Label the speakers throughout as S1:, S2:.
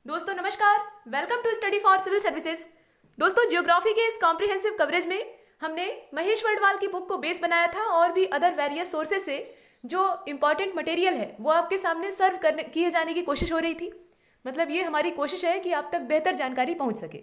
S1: दोस्तों नमस्कार। Welcome to study for civil services. दोस्तों ज्योग्राफी के इस कॉम्प्रिहेंसिव कवरेज में हमने महेश वर्डवाल की बुक को बेस बनाया था और भी अदर वेरियस सोर्सेज से जो इम्पॉर्टेंट मटेरियल है वो आपके सामने सर्व करने किए जाने की कोशिश हो रही थी। मतलब ये हमारी कोशिश है कि आप तक बेहतर जानकारी पहुंच सके।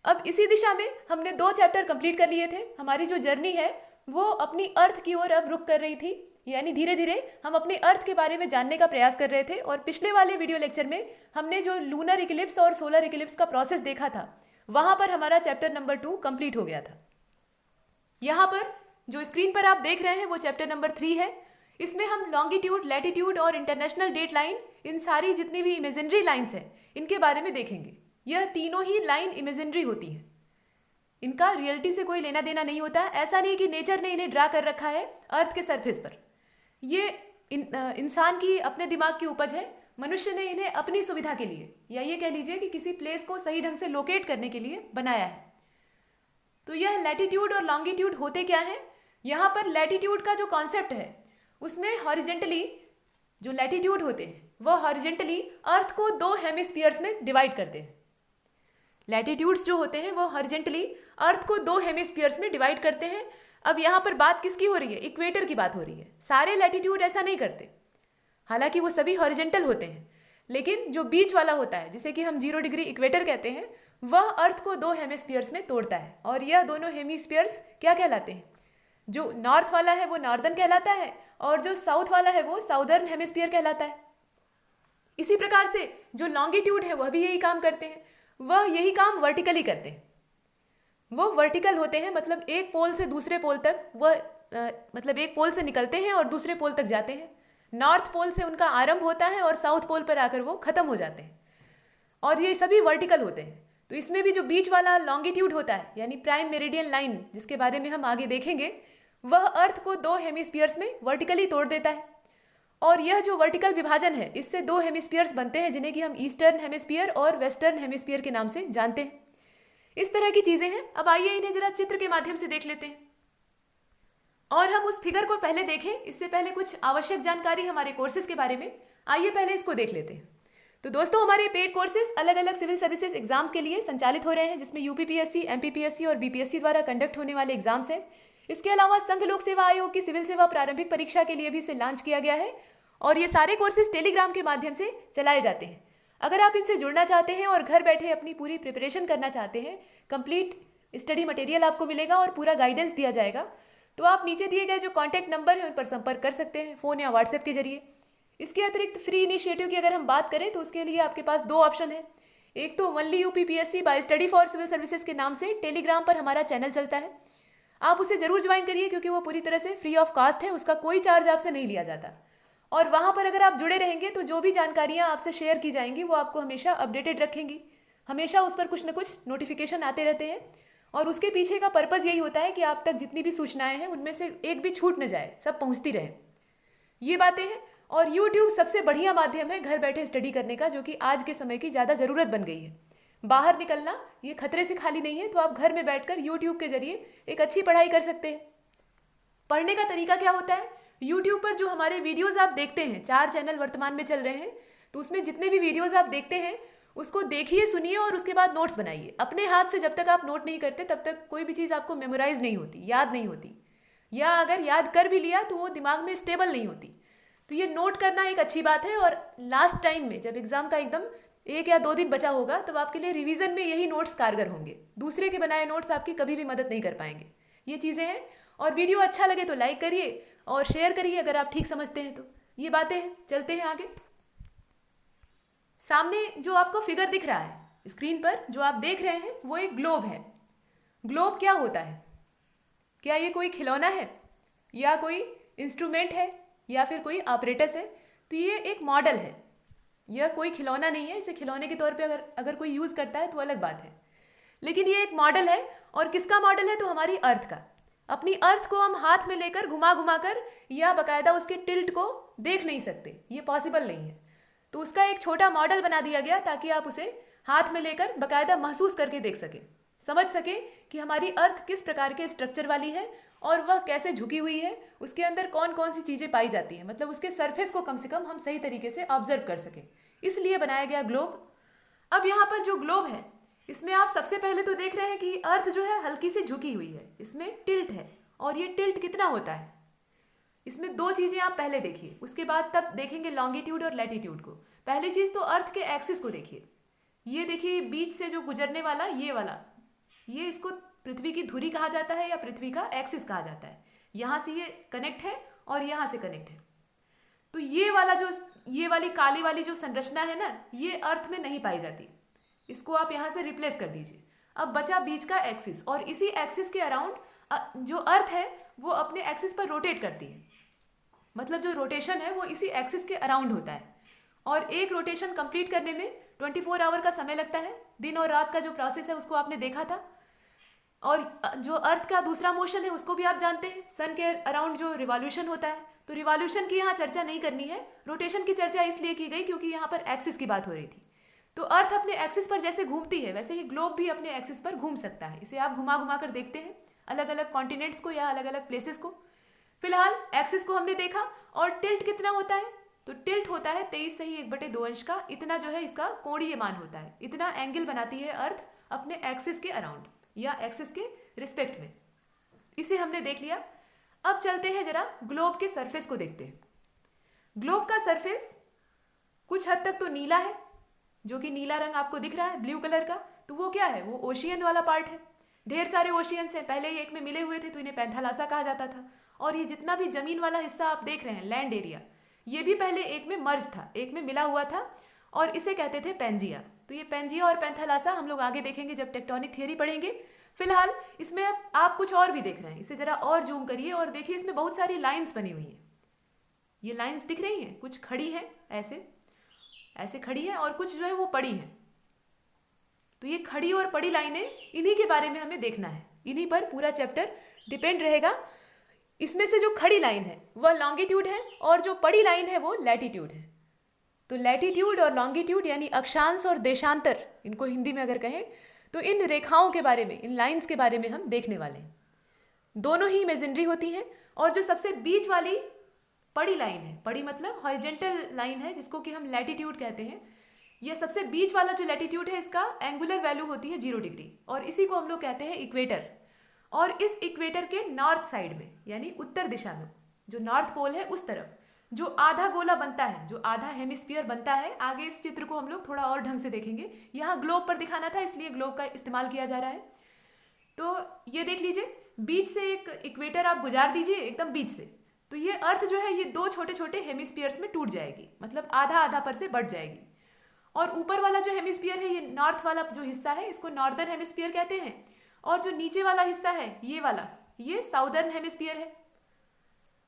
S1: अब इसी दिशा में हमने 2 चैप्टर कंप्लीट कर लिए थे। हमारी जो जर्नी है वो अपनी अर्थ की ओर अब रुक कर रही थी, यानी धीरे धीरे हम अपने अर्थ के बारे में जानने का प्रयास कर रहे थे। और पिछले वाले वीडियो लेक्चर में हमने जो लूनर इक्लिप्स और सोलर इक्लिप्स का प्रोसेस देखा था, वहां पर हमारा चैप्टर नंबर 2 कंप्लीट हो गया था। यहाँ पर जो स्क्रीन पर आप देख रहे हैं वो चैप्टर नंबर 3 है। इसमें हम लॉन्गिट्यूड, लैटिट्यूड और इंटरनेशनल डेट लाइन, इन सारी जितनी भी इमेजिनरी लाइन्स हैं इनके बारे में देखेंगे। यह तीनों ही लाइन इमेजिनरी होती हैं, इनका रियलिटी से कोई लेना देना नहीं होता है। ऐसा नहीं कि नेचर ने इन्हें ड्रा कर रखा है अर्थ के सरफेस पर। ये इंसान की अपने दिमाग की उपज है। मनुष्य ने इन्हें अपनी सुविधा के लिए, या ये कह लीजिए कि किसी प्लेस को सही ढंग से लोकेट करने के लिए बनाया है। तो यह लैटिट्यूड और लॉन्गिट्यूड होते क्या है? यहाँ पर लैटिट्यूड का जो कॉन्सेप्ट है उसमें हॉरिजेंटली जो लैटिट्यूड होते हैं वह हॉरिजेंटली अर्थ को 2 हेमिस्फीयर्स में डिवाइड करते हैं। लैटिट्यूड्स जो होते हैं वो हॉरिजेंटली अर्थ को 2 हेमिस्फीयर्स में डिवाइड करते हैं। अब यहाँ पर बात किसकी हो रही है? इक्वेटर की बात हो रही है। सारे लैटिट्यूड ऐसा नहीं करते, हालांकि वो सभी हॉरिजेंटल होते हैं, लेकिन जो बीच वाला होता है जिसे कि हम 0 डिग्री इक्वेटर कहते हैं, वह अर्थ को 2 हेमिस्फीयर्स में तोड़ता है। और यह दोनों हेमिस्फीयर्स क्या कहलाते हैं? जो नॉर्थ वाला है वो नॉर्दर्न कहलाता है और जो साउथ वाला है वो साउदर्न हेमिस्फीयर कहलाता है। इसी प्रकार से जो लॉन्गिट्यूड है वह भी यही काम करते हैं। वह यही काम वर्टिकली करते हैं। वो वर्टिकल होते हैं, मतलब एक पोल से दूसरे पोल तक वह मतलब एक पोल से निकलते हैं और दूसरे पोल तक जाते हैं। नॉर्थ पोल से उनका आरंभ होता है और साउथ पोल पर आकर वो खत्म हो जाते हैं, और ये सभी वर्टिकल होते हैं। तो इसमें भी जो बीच वाला लॉन्गिट्यूड होता है, यानी प्राइम मेरिडियन लाइन, जिसके बारे में हम आगे देखेंगे, वह अर्थ को 2 हेमिस्फीयर्स में वर्टिकली तोड़ देता है। और यह जो वर्टिकल विभाजन है, इससे 2 हेमिस्फीयर्स बनते हैं जिन्हें कि हम ईस्टर्न हेमिस्फीयर और वेस्टर्न हेमिस्फीयर के नाम से जानते हैं। इस तरह की चीजें हैं। अब आइए इन्हें जरा चित्र के माध्यम से देख लेते हैं। और हम उस फिगर को पहले देखें, इससे पहले कुछ आवश्यक जानकारी हमारे कोर्सेज के बारे में। आइए पहले इसको देख लेते हैं। तो दोस्तों, हमारे पेड कोर्सेज अलग अलग सिविल सर्विसेज एग्जाम्स के लिए संचालित हो रहे हैं, जिसमें यूपीपीएससी, एमपीपीएससी और बीपीएससी द्वारा कंडक्ट होने वाले एग्जाम्स हैं। इसके अलावा संघ लोक सेवा आयोग की सिविल सेवा प्रारंभिक परीक्षा के लिए भी इसे लॉन्च किया गया है। और ये सारे कोर्सेज टेलीग्राम के माध्यम से चलाए जाते हैं। अगर आप इनसे जुड़ना चाहते हैं और घर बैठे अपनी पूरी प्रिपरेशन करना चाहते हैं, कंप्लीट स्टडी मटेरियल आपको मिलेगा और पूरा गाइडेंस दिया जाएगा, तो आप नीचे दिए गए जो कॉन्टैक्ट नंबर है उन पर संपर्क कर सकते हैं, फ़ोन या व्हाट्सएप के जरिए। इसके अतिरिक्त फ्री इनिशिएटिव की अगर हम बात करें तो उसके लिए आपके पास 2 ऑप्शन है। एक तो only UPPSC by study for civil services के नाम से टेलीग्राम पर हमारा चैनल चलता है। आप उसे जरूर ज्वाइन करिए, क्योंकि वो पूरी तरह से फ्री ऑफ कॉस्ट है, उसका कोई चार्ज आपसे नहीं लिया जाता। और वहाँ पर अगर आप जुड़े रहेंगे तो जो भी जानकारियाँ आपसे शेयर की जाएंगी वो आपको हमेशा अपडेटेड रखेंगी। हमेशा उस पर कुछ न कुछ नोटिफिकेशन आते रहते हैं, और उसके पीछे का पर्पज़ यही होता है कि आप तक जितनी भी सूचनाएं हैं उनमें से एक भी छूट न जाए, सब पहुँचती रहे। ये बातें हैं। और यूट्यूब सबसे बढ़िया माध्यम है घर बैठे स्टडी करने का, जो कि आज के समय की ज़्यादा ज़रूरत बन गई है। बाहर निकलना ये खतरे से खाली नहीं है, तो आप घर में बैठकर यूट्यूब के जरिए एक अच्छी पढ़ाई कर सकते हैं। पढ़ने का तरीका क्या होता है? यूट्यूब पर जो हमारे वीडियोस आप देखते हैं, 4 चैनल वर्तमान में चल रहे हैं, तो उसमें जितने भी वीडियोस आप देखते हैं उसको देखिए, सुनिए और उसके बाद नोट्स बनाइए। अपने हाथ से जब तक आप नोट नहीं करते तब तक कोई भी चीज़ आपको मेमोराइज नहीं होती, याद नहीं होती, या अगर याद कर भी लिया तो वो दिमाग में स्टेबल नहीं होती। तो ये नोट करना एक अच्छी बात है। और लास्ट टाइम में जब एग्जाम का एकदम 1 या 2 दिन बचा होगा, तब आपके लिए रिवीजन में यही नोट्स कारगर होंगे। दूसरे के बनाए नोट्स आपकी कभी भी मदद नहीं कर पाएंगे। ये चीज़ें हैं। और वीडियो अच्छा लगे तो लाइक करिए और शेयर करिए अगर आप ठीक समझते हैं तो। ये बातें हैं। चलते हैं आगे। सामने जो आपको फिगर दिख रहा है स्क्रीन पर, जो आप देख रहे हैं वो एक ग्लोब है। ग्लोब क्या होता है? क्या ये कोई खिलौना है, या कोई इंस्ट्रूमेंट है, या फिर कोई ऑपरेटस है? तो ये एक मॉडल है, यह कोई खिलौना नहीं है। इसे खिलौने के तौर पे अगर कोई यूज़ करता है तो अलग बात है, लेकिन ये एक मॉडल है। और किसका मॉडल है? तो हमारी अर्थ का। अपनी अर्थ को हम हाथ में लेकर घुमा घुमा कर या बाकायदा उसके टिल्ट को देख नहीं सकते, ये पॉसिबल नहीं है। तो उसका एक छोटा मॉडल बना दिया गया ताकि आप उसे हाथ में लेकर बाकायदा महसूस करके देख सकें, समझ सकें कि हमारी अर्थ किस प्रकार के स्ट्रक्चर वाली है और वह कैसे झुकी हुई है, उसके अंदर कौन कौन सी चीज़ें पाई जाती हैं। मतलब उसके सरफेस को कम से कम हम सही तरीके से ऑब्जर्व कर सकें, इसलिए बनाया गया ग्लोब। अब यहाँ पर जो ग्लोब है, इसमें आप सबसे पहले तो देख रहे हैं कि अर्थ जो है हल्की सी झुकी हुई है, इसमें टिल्ट है। और ये टिल्ट कितना होता है, इसमें दो चीजें आप पहले देखिए, उसके बाद तब देखेंगे लॉन्गिट्यूड और लैटिट्यूड को। पहली चीज तो अर्थ के एक्सिस को देखिए, ये देखिए बीच से जो गुजरने वाला ये वाला, ये इसको पृथ्वी की धुरी कहा जाता है या पृथ्वी का एक्सिस कहा जाता है। यहाँ से ये कनेक्ट है और यहाँ से कनेक्ट है। तो ये वाला जो, ये वाली काली वाली जो संरचना है ना, ये अर्थ में नहीं पाई जाती, इसको आप यहाँ से रिप्लेस कर दीजिए। अब बचा बीच का एक्सिस, और इसी एक्सिस के अराउंड जो अर्थ है वो अपने एक्सिस पर रोटेट करती है। मतलब जो रोटेशन है वो इसी एक्सिस के अराउंड होता है, और एक रोटेशन कंप्लीट करने में 24 आवर का समय लगता है। दिन और रात का जो प्रोसेस है उसको आपने देखा था। और जो अर्थ का दूसरा मोशन है उसको भी आप जानते हैं, सन के अराउंड जो रिवॉल्यूशन होता है। तो रिवॉल्यूशन की यहाँ चर्चा नहीं करनी है, रोटेशन की चर्चा इसलिए की गई क्योंकि यहाँ पर एक्सिस की बात हो रही थी। तो अर्थ अपने एक्सिस पर जैसे घूमती है वैसे ही ग्लोब भी अपने एक्सिस पर घूम सकता है। इसे आप घुमा घुमा कर देखते हैं अलग अलग कॉन्टिनेंट्स को या अलग अलग प्लेसेस को। फिलहाल एक्सिस को हमने देखा। और टिल्ट कितना होता है, तो टिल्ट होता है 23 सही 1/2 का। इतना जो है इसका कोणीय मान होता है, इतना एंगल बनाती है अर्थ अपने एक्सिस के अराउंड या एक्सिस के रिस्पेक्ट में। इसे हमने देख लिया। अब चलते हैं जरा ग्लोब के सरफेस को देखते हैं। ग्लोब का सरफेस कुछ हद तक तो नीला है, जो कि नीला रंग आपको दिख रहा है ब्लू कलर का। तो वो क्या है, वो ओशियन वाला पार्ट है। ढेर सारे ओशियंस हैं, पहले ही एक में मिले हुए थे तो इन्हें पैंथालासा कहा जाता था। और ये जितना भी जमीन वाला हिस्सा आप देख रहे हैं, लैंड एरिया, ये भी पहले एक में मर्ज था, एक में मिला हुआ था, और इसे कहते थे पेंजिया। तो ये पेंजिया और पैंथालासा हम लोग आगे देखेंगे जब टेक्टोनिक थियरी पढ़ेंगे। फिलहाल इसमें आप कुछ और भी देख रहे हैं, इसे जरा और जूम करिए और देखिए इसमें बहुत सारी लाइंस बनी हुई हैं। ये लाइंस दिख रही हैं, कुछ खड़ी है ऐसे ऐसे खड़ी है, और कुछ जो है वो पड़ी है। तो ये खड़ी और पड़ी लाइनें, इन्हीं के बारे में हमें देखना है, इन्हीं पर पूरा चैप्टर डिपेंड रहेगा। इसमें से जो खड़ी लाइन है वह लॉन्गिट्यूड है और जो पड़ी लाइन है वो लैटिट्यूड है। तो लैटिट्यूड और लॉन्गिट्यूड यानी अक्षांश और देशांतर, इनको हिंदी में अगर कहें तो इन रेखाओं के बारे में, इन लाइंस के बारे में हम देखने वाले हैं। दोनों ही इमेजिनरी होती हैं। और जो सबसे बीच वाली पड़ी लाइन है, पड़ी मतलब हॉरिजॉन्टल लाइन है जिसको कि हम लैटिट्यूड कहते हैं, ये सबसे बीच वाला जो लैटिट्यूड है इसका एंगुलर वैल्यू होती है 0 डिग्री, और इसी को हम लोग कहते हैं इक्वेटर। और इस इक्वेटर के नॉर्थ साइड में यानी उत्तर दिशा में, जो नॉर्थ पोल है उस तरफ जो आधा गोला बनता है, जो आधा हेमिस्फीयर बनता है, आगे इस चित्र को हम लोग थोड़ा और ढंग से देखेंगे। यहाँ ग्लोब पर दिखाना था इसलिए ग्लोब का इस्तेमाल किया जा रहा है। तो ये देख लीजिए, बीच से एक इक्वेटर आप गुजार दीजिए एकदम बीच से, तो ये अर्थ जो है ये दो छोटे छोटे हेमिस्फीयर्स में टूट जाएगी, मतलब आधा आधा पर से बढ़ जाएगी। और ऊपर वाला जो हेमिस्फीयर है, ये नॉर्थ वाला जो हिस्सा है, इसको नॉर्दर्न हेमिस्फीयर कहते हैं। और जो नीचे वाला हिस्सा है ये वाला, ये साउदर्न हेमिस्फीयर है।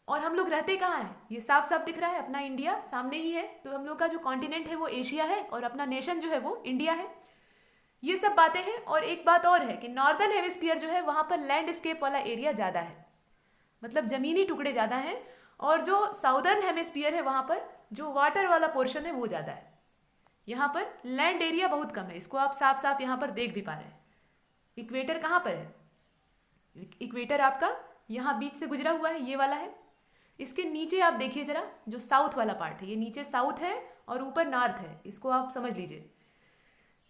S1: और हम लोग रहते कहाँ हैं, ये साफ साफ दिख रहा है, अपना इंडिया सामने ही है। तो हम लोग का जो कॉन्टिनेंट है वो एशिया है और अपना नेशन जो है वो इंडिया है। ये सब बातें हैं। और एक बात और है कि नॉर्दर्न हेमिस्फीयर जो है वहाँ पर लैंडस्केप वाला एरिया ज़्यादा है, मतलब ज़मीनी टुकड़े ज़्यादा हैं। और जो साउदर्न हेमिस्फीयर है वहाँ पर जो वाटर वाला पोर्शन है वो ज़्यादा है। यहाँ पर लैंड एरिया बहुत कम है, इसको आप साफ साफ यहाँ पर देख भी पा रहे हैं। इक्वेटर कहाँ पर है, इक्वेटर आपका यहाँ बीच से गुजरा हुआ है, ये वाला है। इसके नीचे आप देखिए जरा, जो साउथ वाला पार्ट है, ये नीचे साउथ है और ऊपर नॉर्थ है, इसको आप समझ लीजिए।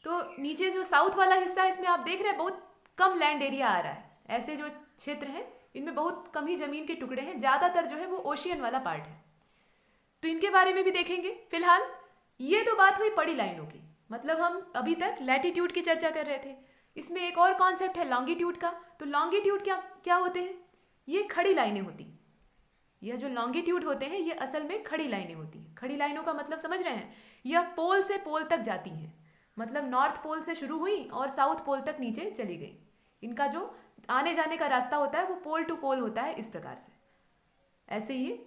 S1: तो नीचे जो साउथ वाला हिस्सा है इसमें आप देख रहे हैं बहुत कम लैंड एरिया आ रहा है। ऐसे जो क्षेत्र हैं इनमें बहुत कम ही जमीन के टुकड़े हैं, ज़्यादातर जो है वो ओशियन वाला पार्ट है। तो इनके बारे में भी देखेंगे। फिलहाल ये तो बात हुई पड़ी लाइनों की, मतलब हम अभी तक लैटिट्यूड की चर्चा कर रहे थे। इसमें एक और कॉन्सेप्ट है लॉन्गिट्यूड का। तो लॉन्गिट्यूड क्या क्या होते हैं, ये खड़ी लाइनें होती हैं। यह जो लॉन्गिट्यूड होते हैं ये असल में खड़ी लाइनें होती हैं। खड़ी लाइनों का मतलब समझ रहे हैं, यह पोल से पोल तक जाती हैं, मतलब नॉर्थ पोल से शुरू हुई और साउथ पोल तक नीचे चली गई। इनका जो आने जाने का रास्ता होता है वो पोल टू पोल होता है, इस प्रकार से ऐसे ये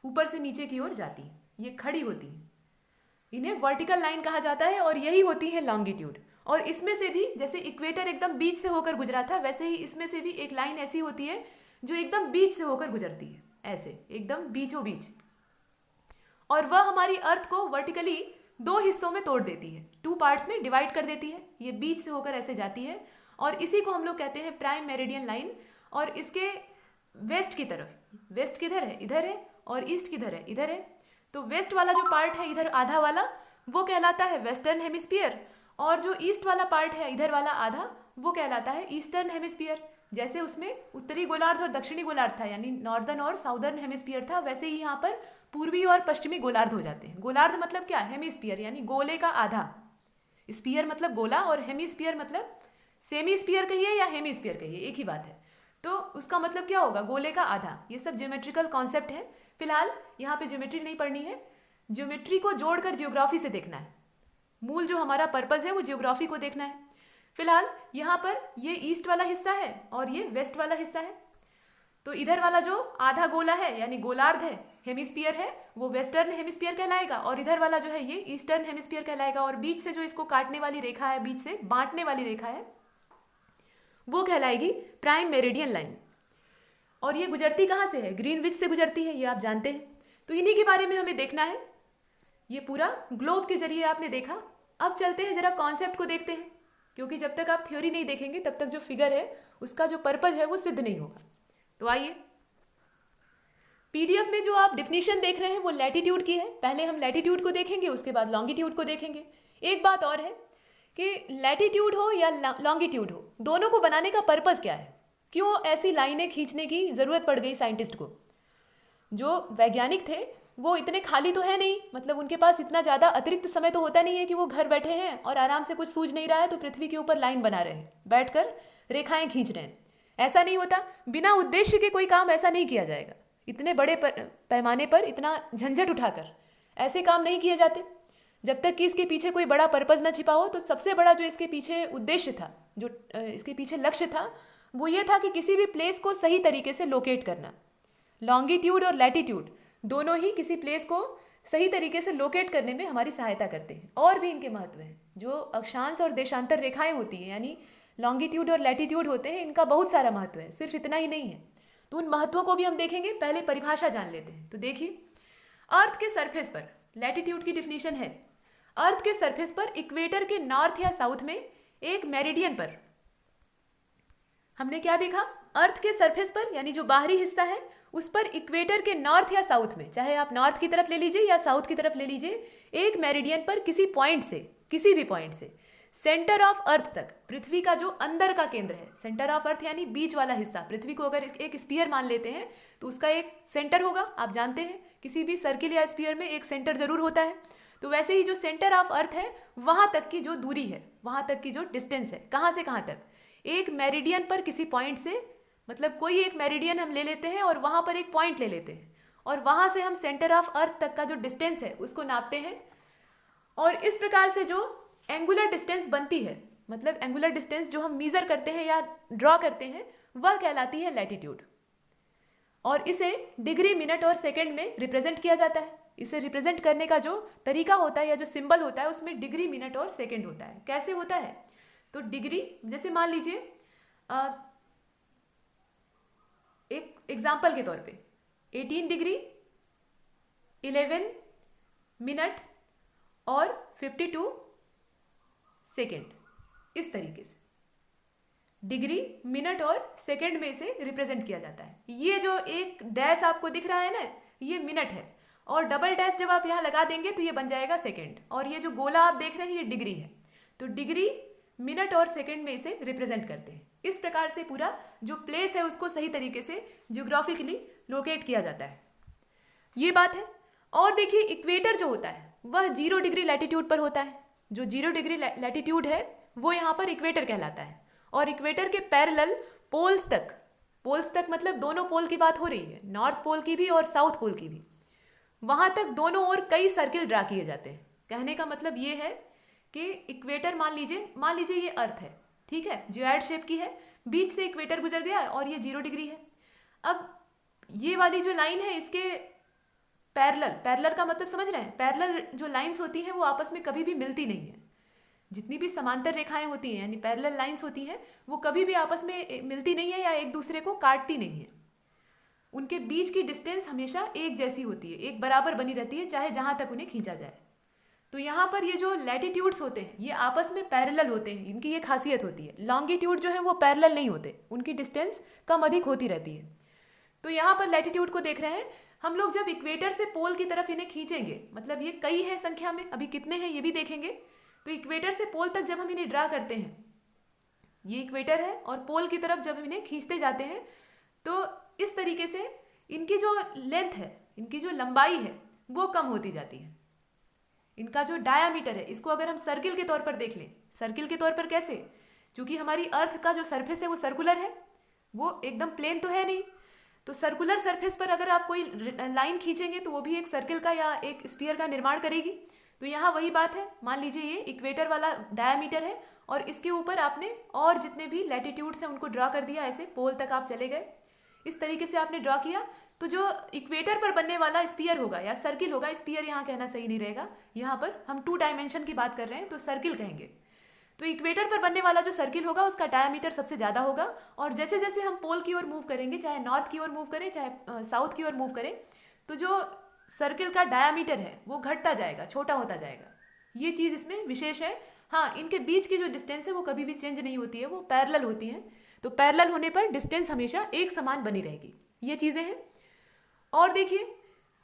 S1: ऊपर से नीचे की ओर जाती हैं, ये खड़ी होती हैं। इन्हें वर्टिकल लाइन कहा जाता है और यही होती है लॉन्गिट्यूड। और इसमें से भी जैसे इक्वेटर एकदम बीच से होकर गुजरा था, वैसे ही इसमें से भी एक लाइन ऐसी होती है जो एकदम बीच से होकर गुजरती है, ऐसे एकदम बीचों बीच। और वह हमारी अर्थ को वर्टिकली दो हिस्सों में तोड़ देती है, 2 पार्ट्स में डिवाइड कर देती है। ये बीच से होकर ऐसे जाती है और इसी को हम लोग कहते हैं प्राइम मेरिडियन लाइन। और इसके वेस्ट की तरफ, वेस्ट किधर है, इधर है, और ईस्ट किधर है, इधर है। तो वेस्ट वाला जो पार्ट है इधर आधा वाला, वो कहलाता है वेस्टर्न हेमिस्फीयर। और जो ईस्ट वाला पार्ट है, इधर वाला आधा, वो कहलाता है ईस्टर्न हेमिस्फीयर। जैसे उसमें उत्तरी गोलार्ध और दक्षिणी गोलार्ध था, यानी नॉर्दर्न और साउदर्न हेमिस्फीयर था, वैसे ही यहाँ पर पूर्वी और पश्चिमी गोलार्ध हो जाते हैं। गोलार्ध मतलब क्या? हेमिस्फीयर, यानी गोले का आधा। स्फीयर मतलब गोला और हेमिस्फीयर मतलब सेमी स्फीयर कहिए या हेमिस्फीयर कहिए, एक ही बात है। तो उसका मतलब क्या होगा? गोले का आधा। ये सब ज्योमेट्रिकल कॉन्सेप्ट है। फिलहाल यहाँ पे ज्योमेट्री नहीं पढ़नी है, ज्योमेट्री को जोड़कर जियोग्राफी से देखना है। मूल जो हमारा पर्पस है वो जियोग्राफी को देखना है। फिलहाल यहाँ पर ये ईस्ट वाला हिस्सा है और ये वेस्ट वाला हिस्सा है। तो इधर वाला जो आधा गोला है यानी गोलार्ध है, हेमिस्फीयर है, वो वेस्टर्न हेमिस्फीयर कहलाएगा, और इधर वाला जो है ये ईस्टर्न हेमिस्फीयर कहलाएगा। और बीच से जो इसको काटने वाली रेखा है, बीच से बांटने वाली रेखा है, वो कहलाएगी प्राइम मेरिडियन लाइन। और ये गुजरती कहाँ से है? ग्रीनविच से गुजरती है, ये आप जानते हैं। तो इन्हीं के बारे में हमें देखना है। ये पूरा ग्लोब के जरिए आपने देखा। अब चलते हैं जरा कॉन्सेप्ट को देखते हैं, क्योंकि जब तक आप थ्योरी नहीं देखेंगे तब तक जो फिगर है उसका जो पर्पज है वो सिद्ध नहीं होगा। तो आइए, पीडीएफ में जो आप डिफिनीशन देख रहे हैं वो लैटिट्यूड की है। पहले हम लैटिट्यूड को देखेंगे, उसके बाद लॉन्गिट्यूड को देखेंगे। एक बात और है कि लैटिट्यूड हो या लॉन्गिट्यूड हो, दोनों को बनाने का पर्पस क्या है? क्यों ऐसी लाइनें खींचने की ज़रूरत पड़ गई साइंटिस्ट को? जो वैज्ञानिक थे वो इतने खाली तो है नहीं, मतलब उनके पास इतना ज़्यादा अतिरिक्त समय तो होता नहीं है कि वो घर बैठे हैं और आराम से कुछ सूझ नहीं रहा है तो पृथ्वी के ऊपर लाइन बना रहे हैं, बैठकर रेखाएं खींच रहे हैं। ऐसा नहीं होता। बिना उद्देश्य के कोई काम ऐसा नहीं किया जाएगा। इतने बड़े पैमाने पर इतना झंझट उठाकर ऐसे काम नहीं किए जाते जब तक कि इसके पीछे कोई बड़ा पर्पज़ न छिपा हो। तो सबसे बड़ा जो इसके पीछे उद्देश्य था, जो इसके पीछे लक्ष्य था, वो ये था कि किसी भी प्लेस को सही तरीके से लोकेट करना। लॉन्गिट्यूड और लैटिट्यूड दोनों ही किसी प्लेस को सही तरीके से लोकेट करने में हमारी सहायता करते हैं। और भी इनके महत्व हैं। जो अक्षांश और देशांतर रेखाएं होती हैं, यानी लॉन्गिट्यूड और लैटिट्यूड होते हैं, इनका बहुत सारा महत्व है, सिर्फ इतना ही नहीं है। तो उन महत्वों को भी हम देखेंगे। पहले परिभाषा जान लेते हैं। तो देखिए, अर्थ के सरफेस पर, लैटिट्यूड की डिफिनीशन है, अर्थ के सरफेस पर इक्वेटर के नॉर्थ या साउथ में एक मेरिडियन पर, हमने क्या देखा? अर्थ के सरफेस पर, यानी जो बाहरी हिस्सा है उस पर इक्वेटर के नॉर्थ या साउथ में, चाहे आप नॉर्थ की तरफ ले लीजिए या साउथ की तरफ ले लीजिए, एक मेरिडियन पर किसी पॉइंट से, किसी भी पॉइंट से सेंटर ऑफ अर्थ तक, पृथ्वी का जो अंदर का केंद्र है, सेंटर ऑफ अर्थ यानी बीच वाला हिस्सा, पृथ्वी को अगर एक स्फीयर मान लेते हैं तो उसका एक सेंटर होगा। आप जानते हैं किसी भी सर्किल या स्फीयर में एक सेंटर जरूर होता है। तो वैसे ही जो सेंटर ऑफ अर्थ है वहाँ तक की जो दूरी है, वहाँ तक की जो डिस्टेंस है, कहाँ से कहाँ तक, एक मेरिडियन पर किसी पॉइंट से, मतलब कोई एक मेरिडियन हम ले लेते हैं और वहाँ पर एक पॉइंट ले लेते हैं और वहाँ से हम सेंटर ऑफ अर्थ तक का जो डिस्टेंस है उसको नापते हैं। और इस प्रकार से जो एंगुलर डिस्टेंस बनती है, मतलब एंगुलर डिस्टेंस जो हम मीज़र करते हैं या ड्रॉ करते हैं, वह कहलाती है लैटिट्यूड। और इसे डिग्री, मिनट और सेकेंड में रिप्रेजेंट किया जाता है। इसे रिप्रेजेंट करने का जो तरीका होता है या जो सिंबल होता है उसमें डिग्री, मिनट और सेकेंड होता है। कैसे होता है? तो डिग्री, जैसे मान लीजिए एक एग्जाम्पल के तौर पे 18 डिग्री, 11 मिनट और 52 सेकेंड, इस तरीके से डिग्री, मिनट और सेकेंड में इसे रिप्रेजेंट किया जाता है। ये जो एक डैश आपको दिख रहा है ना, ये मिनट है, और डबल डैश जब आप यहाँ लगा देंगे तो ये बन जाएगा सेकेंड, और ये जो गोला आप देख रहे हैं ये डिग्री है। तो डिग्री, मिनट और सेकेंड में इसे रिप्रेजेंट करते हैं। इस प्रकार से पूरा जो प्लेस है उसको सही तरीके से जियोग्राफिकली लोकेट किया जाता है। ये बात है। और देखिए, इक्वेटर जो होता है वह 0 डिग्री लैटिट्यूड पर होता है। जो 0 डिग्री लैटिट्यूड है वो यहाँ पर इक्वेटर कहलाता है। और इक्वेटर के पैरेलल पोल्स तक मतलब दोनों पोल की बात हो रही है, नॉर्थ पोल की भी और साउथ पोल की भी, वहाँ तक दोनों ओर कई सर्किल ड्रा किए जाते हैं। कहने का मतलब ये है कि इक्वेटर, मान लीजिए ये अर्थ है, ठीक है, जियोइड शेप की है, बीच से इक्वेटर गुजर गया और ये 0 डिग्री है। अब ये वाली जो लाइन है इसके पैरेलल का मतलब समझ रहे हैं? पैरेलल जो लाइंस होती हैं वो आपस में कभी भी मिलती नहीं है। जितनी भी समांतर रेखाएं होती हैं यानी पैरेलल लाइंस होती हैं, वो कभी भी आपस में मिलती नहीं है या एक दूसरे को काटती नहीं है। उनके बीच की डिस्टेंस हमेशा एक जैसी होती है, एक बराबर बनी रहती है, चाहे जहाँ तक उन्हें खींचा जाए। तो यहाँ पर ये जो लैटिट्यूड्स होते हैं ये आपस में पैरेलल होते हैं, इनकी ये खासियत होती है। लॉन्गिट्यूड जो है वो पैरेलल नहीं होते, उनकी डिस्टेंस कम अधिक होती रहती है। तो यहाँ पर लैटिट्यूड को देख रहे हैं हम लोग। जब इक्वेटर से पोल की तरफ इन्हें खींचेंगे, मतलब ये कई है संख्या में, अभी कितने हैं ये भी देखेंगे, तो इक्वेटर से पोल तक जब हम इन्हें ड्रा करते हैं, ये इक्वेटर है और पोल की तरफ जब हम इन्हें खींचते जाते हैं तो इस तरीके से इनकी जो लेंथ है, इनकी जो लंबाई है वो कम होती जाती है। इनका जो डायामीटर है, इसको अगर हम सर्किल के तौर पर देख लें, सर्किल के तौर पर कैसे, क्योंकि हमारी अर्थ का जो सरफेस है वो सर्कुलर है, वो एकदम प्लेन तो है नहीं, तो सर्कुलर सरफेस पर अगर आप कोई लाइन खींचेंगे तो वो भी एक सर्किल का या एक स्फीयर का निर्माण करेगी। तो यहाँ वही बात है, मान लीजिए ये इक्वेटर वाला डायामीटर है और इसके ऊपर आपने और जितने भी लैटिट्यूड्स हैं उनको ड्रा कर दिया, ऐसे पोल तक आप चले गए, इस तरीके से आपने ड्रा किया। तो जो इक्वेटर पर बनने वाला स्फीयर होगा या सर्किल होगा, स्फीयर यहाँ कहना सही नहीं रहेगा, यहाँ पर हम 2 डायमेंशन की बात कर रहे हैं तो सर्किल कहेंगे। तो इक्वेटर पर बनने वाला जो सर्किल होगा उसका डायामीटर सबसे ज़्यादा होगा, और जैसे जैसे हम पोल की ओर मूव करेंगे, चाहे नॉर्थ की ओर मूव करें चाहे साउथ की ओर मूव करें, तो जो सर्किल का डायामीटर है वो घटता जाएगा, छोटा होता जाएगा। ये चीज़ इसमें विशेष है। हाँ, इनके बीच की जो डिस्टेंस है वो कभी भी चेंज नहीं होती है, वो पैरेलल होती है। तो पैरेलल होने पर डिस्टेंस हमेशा एक समान बनी रहेगी। ये चीज़ें हैं। और देखिए,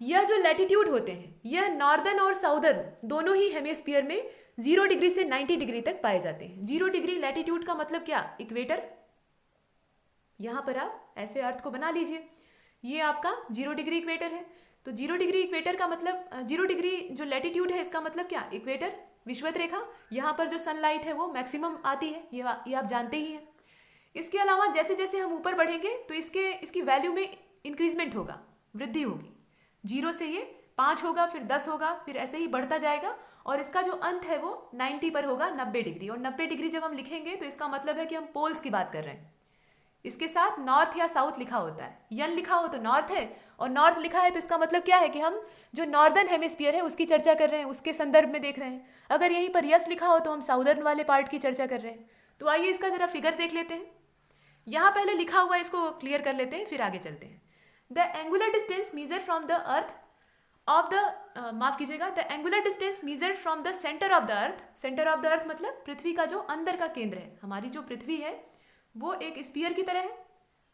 S1: यह जो लैटिट्यूड होते हैं यह नॉर्दर्न और साउदर्न दोनों ही हेमिस्फीयर में 0 डिग्री से 90 डिग्री तक पाए जाते हैं। 0 डिग्री लैटिट्यूड का मतलब क्या, इक्वेटर। यहाँ पर आप ऐसे अर्थ को बना लीजिए, ये आपका 0 डिग्री इक्वेटर है। तो 0 डिग्री इक्वेटर का मतलब 0 डिग्री जो लैटिट्यूड है इसका मतलब क्या, इक्वेटर, विषुवत रेखा। यहाँ पर जो सनलाइट है वो मैक्सिमम आती है, ये आप जानते ही हैं। इसके अलावा जैसे जैसे हम ऊपर बढ़ेंगे तो इसकी वैल्यू में इंक्रीजमेंट होगा, वृद्धि होगी। 0 से ये 5 होगा, फिर 10 होगा, फिर ऐसे ही बढ़ता जाएगा, और इसका जो अंत है वो 90 पर होगा, 90 डिग्री। और 90 डिग्री जब हम लिखेंगे तो इसका मतलब है कि हम पोल्स की बात कर रहे हैं। इसके साथ नॉर्थ या साउथ लिखा होता है, यन लिखा हो तो नॉर्थ है, और नॉर्थ लिखा है तो इसका मतलब क्या है कि हम जो नॉर्दर्न हेमिस्फीयर है उसकी चर्चा कर रहे हैं, उसके संदर्भ में देख रहे हैं। अगर यहीं पर यस लिखा हो तो हम साउदर्न वाले पार्ट की चर्चा कर रहे हैं। तो आइए इसका जरा फिगर देख लेते हैं। यहाँ पहले लिखा हुआ है, इसको क्लियर कर लेते हैं, फिर आगे चलते हैं। The angular distance measure from the earth of the माफ कीजिएगा, the angular distance measure from the centre of the earth. Centre of the earth मतलब पृथ्वी का जो अंदर का केंद्र है। हमारी जो पृथ्वी है वो एक स्फीयर की तरह है,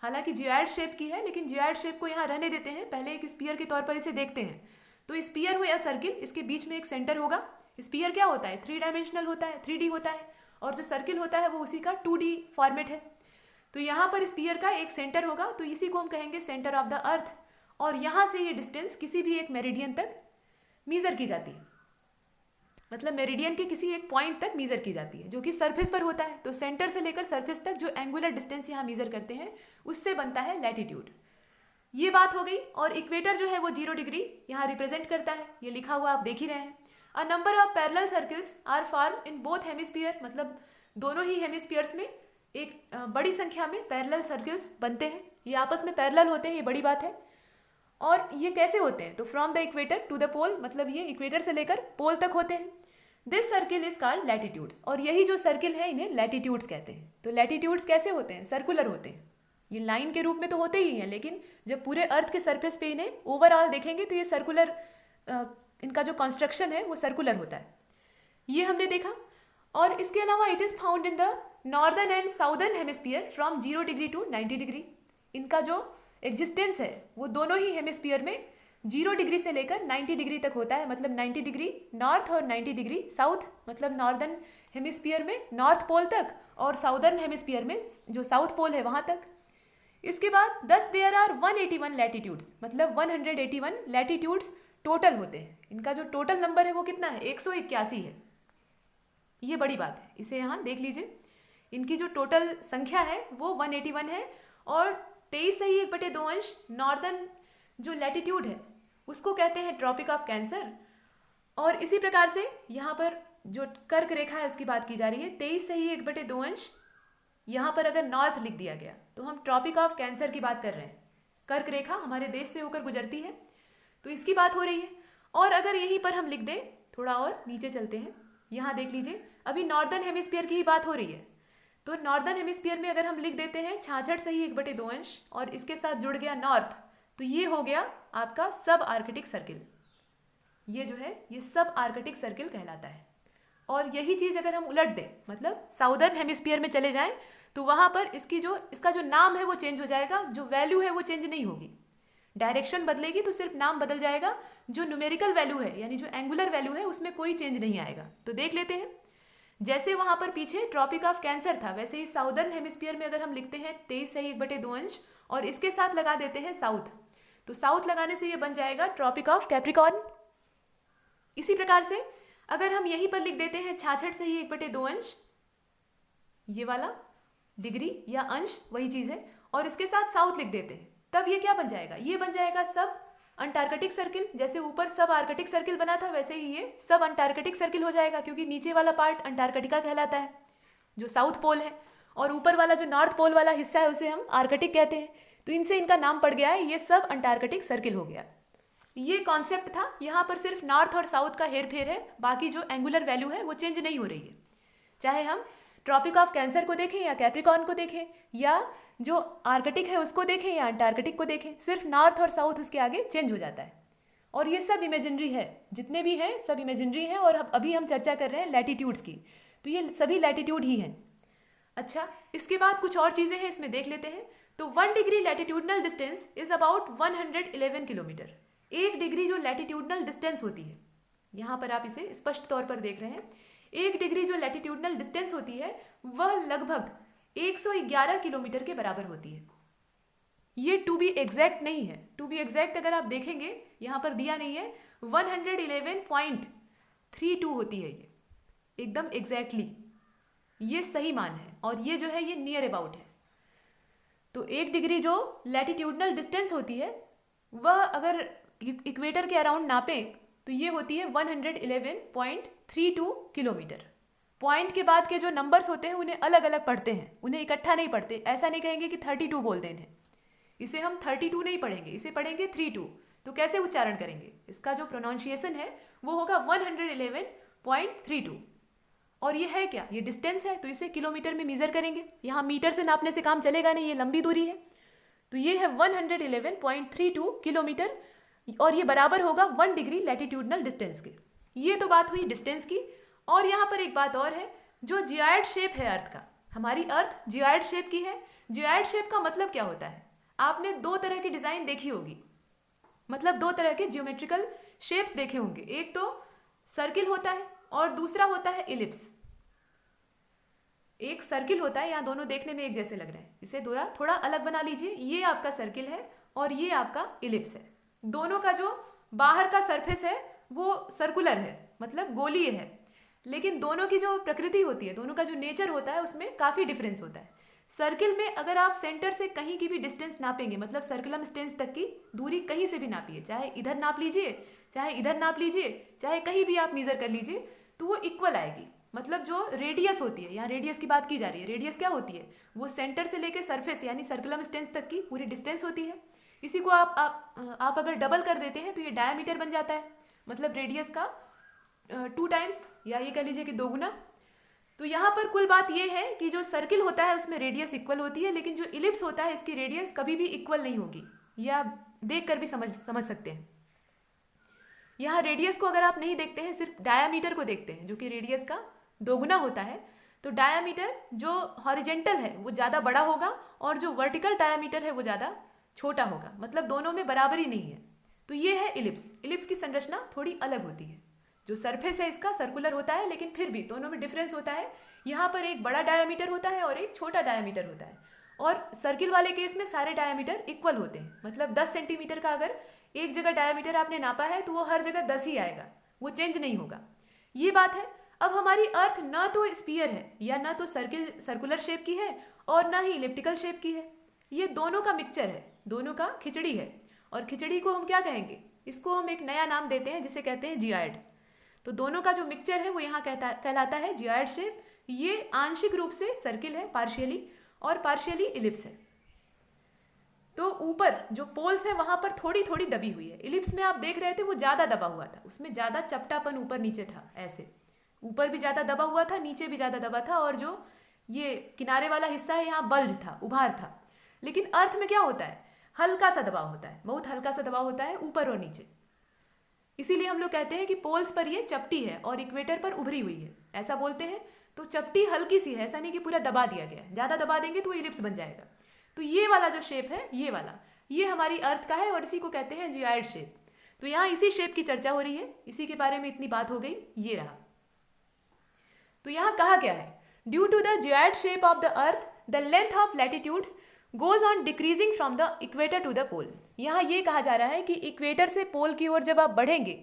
S1: हालांकि जियोइड शेप की है, लेकिन जियोइड शेप को यहाँ रहने देते हैं, पहले एक स्फीयर के तौर पर इसे देखते हैं। तो स्फीयर हो या सर्किल, इसके बीच में एक सेंटर होगा। स्फीयर क्या होता है, 3 डायमेंशनल होता है, 3D होता है, और जो सर्किल होता है वो उसी का 2D फॉर्मेट है। तो यहाँ पर स्फीयर का एक सेंटर होगा, तो इसी को हम कहेंगे सेंटर ऑफ द अर्थ। और यहाँ से ये डिस्टेंस किसी भी एक मेरिडियन तक मीज़र की जाती है, मतलब मेरिडियन के किसी एक पॉइंट तक मीज़र की जाती है जो कि सरफेस पर होता है। तो सेंटर से लेकर सरफेस तक जो एंगुलर डिस्टेंस यहाँ मीज़र करते हैं उससे बनता है लैटिट्यूड। ये बात हो गई। और इक्वेटर जो है वो 0 डिग्री यहाँ रिप्रेजेंट करता है, ये लिखा हुआ आप देख ही रहे हैं। A number of parallel circles are form in both hemisphere, मतलब दोनों ही हेमिस्फीयर्स में एक बड़ी संख्या में पैरेलल सर्कल्स बनते हैं, ये आपस में पैरेलल होते हैं, ये बड़ी बात है। और ये कैसे होते हैं, तो from the equator to the pole, मतलब ये इक्वेटर से लेकर पोल तक होते हैं। This circle is called latitudes, और यही जो सर्किल है इन्हें लैटिट्यूड्स कहते हैं। तो लैटिट्यूड्स कैसे होते हैं, सर्कुलर होते हैं। ये लाइन के रूप में तो होते ही हैं, लेकिन जब पूरे अर्थ के सरफेस पे इन्हें ओवरऑल देखेंगे तो ये सर्कुलर, इनका जो कंस्ट्रक्शन है वो सर्कुलर होता है, ये हमने देखा। और इसके अलावा it is found in the northern and southern hemisphere from 0 degree to 90 degree. इनका जो एग्जिस्टेंस है वो दोनों ही हेमिस्फीयर में 0 डिग्री से लेकर 90 डिग्री तक होता है, मतलब 90 डिग्री नॉर्थ और 90 डिग्री साउथ, मतलब नॉर्दर्न हेमिस्फीयर में नॉर्थ पोल तक और साउदर्न हेमिस्फीयर में जो साउथ पोल है वहाँ तक। इसके बाद 10 देयर आर 181 लैटिट्यूड्स, मतलब 181 लैटिट्यूड्स टोटल होते हैं। इनका जो टोटल नंबर है वो कितना है, 181 है। ये बड़ी बात है, इसे यहाँ देख लीजिए। इनकी जो टोटल संख्या है वो 181 है, और 23 सही 1/2 अंश नॉर्दर्न जो लैटिट्यूड है उसको कहते हैं ट्रॉपिक ऑफ कैंसर। और इसी प्रकार से यहाँ पर जो कर्क रेखा है उसकी बात की जा रही है, 23 सही 1/2 अंश यहाँ पर अगर नॉर्थ लिख दिया गया तो हम ट्रॉपिक ऑफ कैंसर की बात कर रहे हैं। कर्क रेखा हमारे देश से होकर गुजरती है, तो इसकी बात हो रही है। और अगर यहीं पर हम लिख दें, थोड़ा और नीचे चलते हैं, यहाँ देख लीजिए, अभी नॉर्दर्न हेमिस्फीयर की ही बात हो रही है। तो नॉर्दर्न हेमिस्फीयर में अगर हम लिख देते हैं 66 सही 1/2 अंश और इसके साथ जुड़ गया नॉर्थ, तो ये हो गया आपका सब आर्कटिक सर्किल। ये जो है ये सब आर्कटिक सर्किल कहलाता है। और यही चीज़ अगर हम उलट दें, मतलब साउदर्न हेमिस्फीयर में चले जाएं, तो वहाँ पर इसका जो नाम है वो चेंज हो जाएगा, जो वैल्यू है वो चेंज नहीं होगी। डायरेक्शन बदलेगी तो सिर्फ नाम बदल जाएगा, जो न्यूमेरिकल वैल्यू है यानी जो एंगुलर वैल्यू है उसमें कोई चेंज नहीं आएगा। तो देख लेते हैं, जैसे वहां पर पीछे ट्रॉपिक ऑफ कैंसर था, वैसे ही साउदर्न हेमिस्फीयर में अगर हम लिखते हैं 23 अंश और इसके साथ लगा देते हैं साउथ, तो साउथ लगाने से ये बन जाएगा ट्रॉपिक ऑफ कैप्रिकॉर्न। इसी प्रकार से अगर हम यहीं पर लिख देते हैं 66 अंश, ये वाला डिग्री या अंश वही चीज है, और इसके साथ साउथ लिख देते हैं, तब ये क्या बन जाएगा, ये बन जाएगा सब अंटार्कटिक सर्किल। जैसे ऊपर सब आर्कटिक सर्किल बना था वैसे ही ये सब अंटार्कटिक सर्किल हो जाएगा, क्योंकि नीचे वाला पार्ट अंटार्कटिका कहलाता है जो साउथ पोल है, और ऊपर वाला जो नॉर्थ पोल वाला हिस्सा है उसे हम आर्कटिक कहते हैं। तो इनसे इनका नाम पड़ गया है, ये सब अंटार्कटिक सर्किल हो गया। ये कॉन्सेप्ट था। यहाँ पर सिर्फ नॉर्थ और साउथ का हेर फेर है, बाकी जो एंगुलर वैल्यू है वो चेंज नहीं हो रही है। चाहे हम ट्रॉपिक ऑफ कैंसर को देखें या कैप्रिकॉर्न को देखें या जो आर्कटिक है उसको देखें या अंटार्कटिक को देखें, सिर्फ नॉर्थ और साउथ उसके आगे चेंज हो जाता है। और ये सब इमेजिनरी है, जितने भी हैं सब इमेजिनरी हैं। और अभी हम चर्चा कर रहे हैं लैटिट्यूड्स की, तो ये सभी लैटिट्यूड ही हैं। अच्छा, इसके बाद कुछ और चीज़ें हैं, इसमें देख लेते हैं। तो 1 degree latitudinal distance is about 111 kilometre. 1 degree जो लैटिट्यूडनल डिस्टेंस होती है, यहाँ पर आप इसे स्पष्ट तौर पर देख रहे हैं, 1 डिग्री जो लैटिट्यूडनल डिस्टेंस होती है वह लगभग 111 किलोमीटर के बराबर होती है। ये टू बी एग्जैक्ट नहीं है, टू बी एग्जैक्ट अगर आप देखेंगे यहाँ पर दिया नहीं है, 111.32 होती है ये, एकदम एग्जैक्टली ये सही मान है, और ये जो है ये नियर अबाउट है। तो 1 डिग्री जो लैटिट्यूडनल डिस्टेंस होती है वह अगर इक्वेटर के अराउंड नापें तो ये होती है 111.32 किलोमीटर। पॉइंट के बाद के जो नंबर्स होते हैं उन्हें अलग अलग पढ़ते हैं, उन्हें इकट्ठा नहीं पढ़ते। ऐसा नहीं कहेंगे कि 32 बोलते हैं, इसे हम 32 नहीं पढ़ेंगे, इसे पढ़ेंगे 32। तो कैसे उच्चारण करेंगे, इसका जो प्रोनाउंसिएशन है वो होगा 111.32। और ये है क्या, ये डिस्टेंस है, तो इसे किलोमीटर में मीजर करेंगे। यहाँ मीटर से नापने से काम चलेगा नहीं, ये लंबी दूरी है। तो ये है 111.32 किलोमीटर, और ये बराबर होगा 1 डिग्री लैटिट्यूडनल डिस्टेंस के। ये तो बात हुई डिस्टेंस की। और यहाँ पर एक बात और है, जो जियोइड शेप है अर्थ का, हमारी अर्थ जियोइड शेप की है। जियोइड शेप का मतलब क्या होता है, आपने 2 तरह की डिज़ाइन देखी होगी, मतलब 2 तरह के जियोमेट्रिकल शेप्स देखे होंगे। एक तो सर्किल होता है और दूसरा होता है इलिप्स। एक सर्किल होता है, यहाँ दोनों देखने में एक जैसे लग रहे हैं, इसे थोड़ा अलग बना लीजिए। ये आपका सर्किल है और ये आपका इलिप्स है। दोनों का जो बाहर का सरफेस है वो सर्कुलर है, मतलब गोलीय है, लेकिन दोनों की जो प्रकृति होती है, दोनों का जो नेचर होता है उसमें काफ़ी डिफरेंस होता है। सर्किल में अगर आप सेंटर से कहीं की भी डिस्टेंस नापेंगे, मतलब सर्कुलम स्टेंस तक की दूरी कहीं से भी नापिए, चाहे इधर नाप लीजिए, चाहे इधर नाप लीजिए, चाहे कहीं भी आप मीजर कर लीजिए, तो वो इक्वल आएगी। मतलब जो रेडियस होती है, यहाँ रेडियस की बात की जा रही है, रेडियस क्या होती है, वो सेंटर से लेकर सरफेस यानी सर्कुलम स्टेंस तक की पूरी डिस्टेंस होती है। इसी को आप अगर डबल कर देते हैं तो ये डायमीटर बन जाता है, मतलब रेडियस का 2 टाइम्स, या ये कह लीजिए कि 2 गुना। तो यहाँ पर कुल बात ये है कि जो सर्किल होता है उसमें रेडियस इक्वल होती है, लेकिन जो इलिप्स होता है इसकी रेडियस कभी भी इक्वल नहीं होगी। यह आप देख कर भी समझ सकते हैं। यहाँ रेडियस को अगर आप नहीं देखते हैं, सिर्फ डायामीटर को देखते हैं, जो कि रेडियस का 2 गुना होता है, तो डायामीटर जो हॉरिजेंटल है वो ज़्यादा बड़ा होगा और जो वर्टिकल डायामीटर है वो ज़्यादा छोटा होगा, मतलब दोनों में बराबरी नहीं है। तो ये है इलिप्स। इलिप्स की संरचना थोड़ी अलग होती है। जो सरफेस है इसका सर्कुलर होता है, लेकिन फिर भी दोनों में डिफरेंस होता है। यहाँ पर एक बड़ा डायामीटर होता है और एक छोटा डायामीटर होता है, और सर्किल वाले केस में सारे डायामीटर इक्वल होते हैं। मतलब 10 सेंटीमीटर का अगर एक जगह डायामीटर आपने नापा है तो वो हर जगह 10 ही आएगा, वो चेंज नहीं होगा। ये बात है। अब हमारी अर्थ न तो स्फीयर है या न तो सर्कुलर शेप की है और न ही इलिप्टिकल शेप की है, ये दोनों का मिक्सचर है, दोनों का खिचड़ी है। और खिचड़ी को हम क्या कहेंगे, इसको हम एक नया नाम देते हैं जिसे कहते हैं जियोइड। तो दोनों का जो मिक्सचर है वो यहाँ कहलाता है जियोइड शेप। ये आंशिक रूप से सर्किल है पार्शियली, और पार्शियली इलिप्स है। तो ऊपर जो पोल्स है वहाँ पर थोड़ी थोड़ी दबी हुई है। इलिप्स में आप देख रहे थे वो ज़्यादा दबा हुआ था, उसमें ज़्यादा चपटापन ऊपर नीचे था, ऐसे ऊपर भी ज़्यादा दबा हुआ था, नीचे भी ज़्यादा दबा था, और जो ये किनारे वाला हिस्सा है यहाँ बल्ज था, उभार था। लेकिन अर्थ में क्या होता है, हल्का सा दबाव होता है, बहुत हल्का सा दबाव होता है ऊपर और नीचे। इसीलिए हम लोग कहते हैं कि पोल्स पर ये चपटी है और इक्वेटर पर उभरी हुई है, ऐसा बोलते हैं। तो चपटी हल्की सी है, ऐसा नहीं कि पूरा दबा दिया गया, ज़्यादा दबा देंगे तो इलिप्स बन जाएगा। तो ये वाला जो शेप है, ये वाला, ये हमारी अर्थ का है और इसी को कहते हैं जियोइड शेप। तो यहाँ इसी शेप की चर्चा हो रही है, इसी के बारे में इतनी बात हो गई, ये रहा। तो यहाँ कहा क्या है, due to the geoid shape of the earth the length of latitudes goes on decreasing from the equator to the pole. यहाँ ये कहा जा रहा है कि इक्वेटर से पोल की ओर जब आप बढ़ेंगे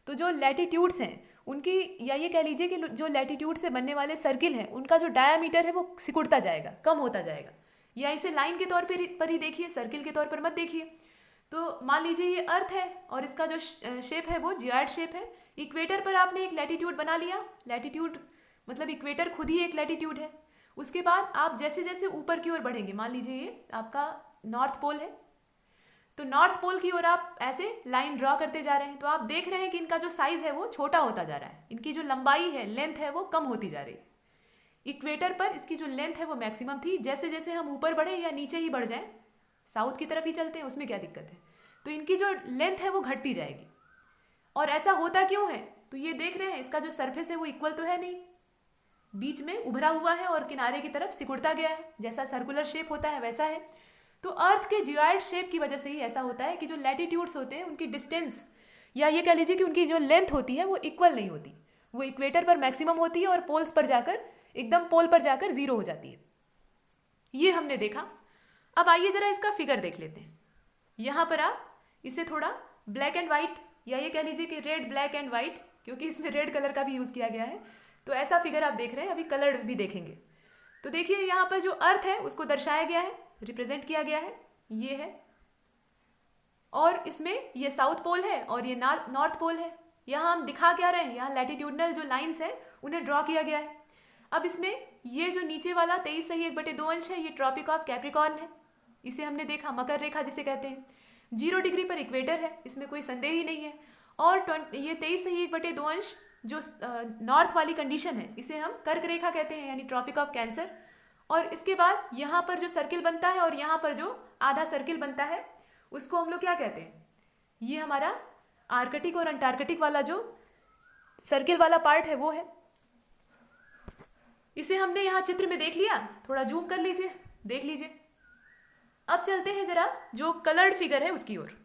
S1: तो जो लैटिट्यूड्स हैं उनकी, या ये कह लीजिए कि जो लैटिट्यूड से बनने वाले सर्किल हैं उनका जो डायामीटर है वो सिकुड़ता जाएगा, कम होता जाएगा। या इसे लाइन के तौर पर ही देखिए, सर्किल के तौर पर मत देखिए। तो मान लीजिए ये अर्थ है और इसका जो शेप है वो जियोइड शेप है। इक्वेटर पर आपने एक लैटिट्यूड बना लिया, लैटिट्यूड मतलब इक्वेटर खुद ही एक लैटिट्यूड है। उसके बाद आप जैसे जैसे ऊपर की ओर बढ़ेंगे, मान लीजिए ये आपका नॉर्थ पोल है, तो नॉर्थ पोल की ओर आप ऐसे लाइन ड्रॉ करते जा रहे हैं, तो आप देख रहे हैं कि इनका जो साइज है वो छोटा होता जा रहा है, इनकी जो लंबाई है, लेंथ है, वो कम होती जा रही है। इक्वेटर पर इसकी जो लेंथ है वो मैक्सिमम थी, जैसे जैसे हम ऊपर बढ़े या नीचे ही बढ़ जाएं, साउथ की तरफ ही चलते हैं, उसमें क्या दिक्कत है, तो इनकी जो लेंथ है वो घटती जाएगी। और ऐसा होता क्यों है, तो ये देख रहे हैं इसका जो सरफेस है वो इक्वल तो है नहीं, बीच में उभरा हुआ है और किनारे की तरफ सिकुड़ता गया है, जैसा सर्कुलर शेप होता है वैसा है। तो अर्थ के जियोइड शेप की वजह से ही ऐसा होता है कि जो लैटिट्यूड्स होते हैं उनकी डिस्टेंस, या ये कह लीजिए कि उनकी जो लेंथ होती है वो इक्वल नहीं होती, वो इक्वेटर पर मैक्सिमम होती है और पोल्स पर जाकर, एकदम पोल पर जाकर जीरो हो जाती है। ये हमने देखा। अब आइए जरा इसका फिगर देख लेते हैं। यहाँ पर आप इसे थोड़ा ब्लैक एंड वाइट, या ये कह लीजिए कि रेड ब्लैक एंड वाइट, क्योंकि इसमें रेड कलर का भी यूज़ किया गया है, तो ऐसा फिगर आप देख रहे हैं। अभी कलर भी देखेंगे। तो देखिए यहाँ पर जो अर्थ है उसको दर्शाया गया है, रिप्रेजेंट किया गया है, ये है, और इसमें ये साउथ पोल है और ये नॉर्थ पोल है। यहाँ हम दिखा क्या रहे हैं, यहाँ लैटिट्यूडनल जो लाइंस हैं उन्हें ड्रॉ किया गया है। अब इसमें ये जो नीचे वाला 23 सही 1/2 अंश है, ये ट्रॉपिक ऑफ कैप्रिकॉर्न है, इसे हमने देखा, मकर रेखा जिसे कहते हैं। 0 डिग्री पर इक्वेटर है, इसमें कोई संदेह ही नहीं है। और ये 23 सही 1/2 अंश जो नॉर्थ वाली कंडीशन है, इसे हम कर्क रेखा कहते हैं, यानी ट्रॉपिक ऑफ कैंसर। और इसके बाद यहाँ पर जो सर्किल बनता है और यहाँ पर जो आधा सर्किल बनता है उसको हम लोग क्या कहते हैं, ये हमारा आर्कटिक और अंटार्कटिक वाला जो सर्किल वाला पार्ट है वो है। इसे हमने यहाँ चित्र में देख लिया, थोड़ा जूम कर लीजिए, देख लीजिए। अब चलते हैं जरा जो कलर्ड फिगर है उसकी ओर।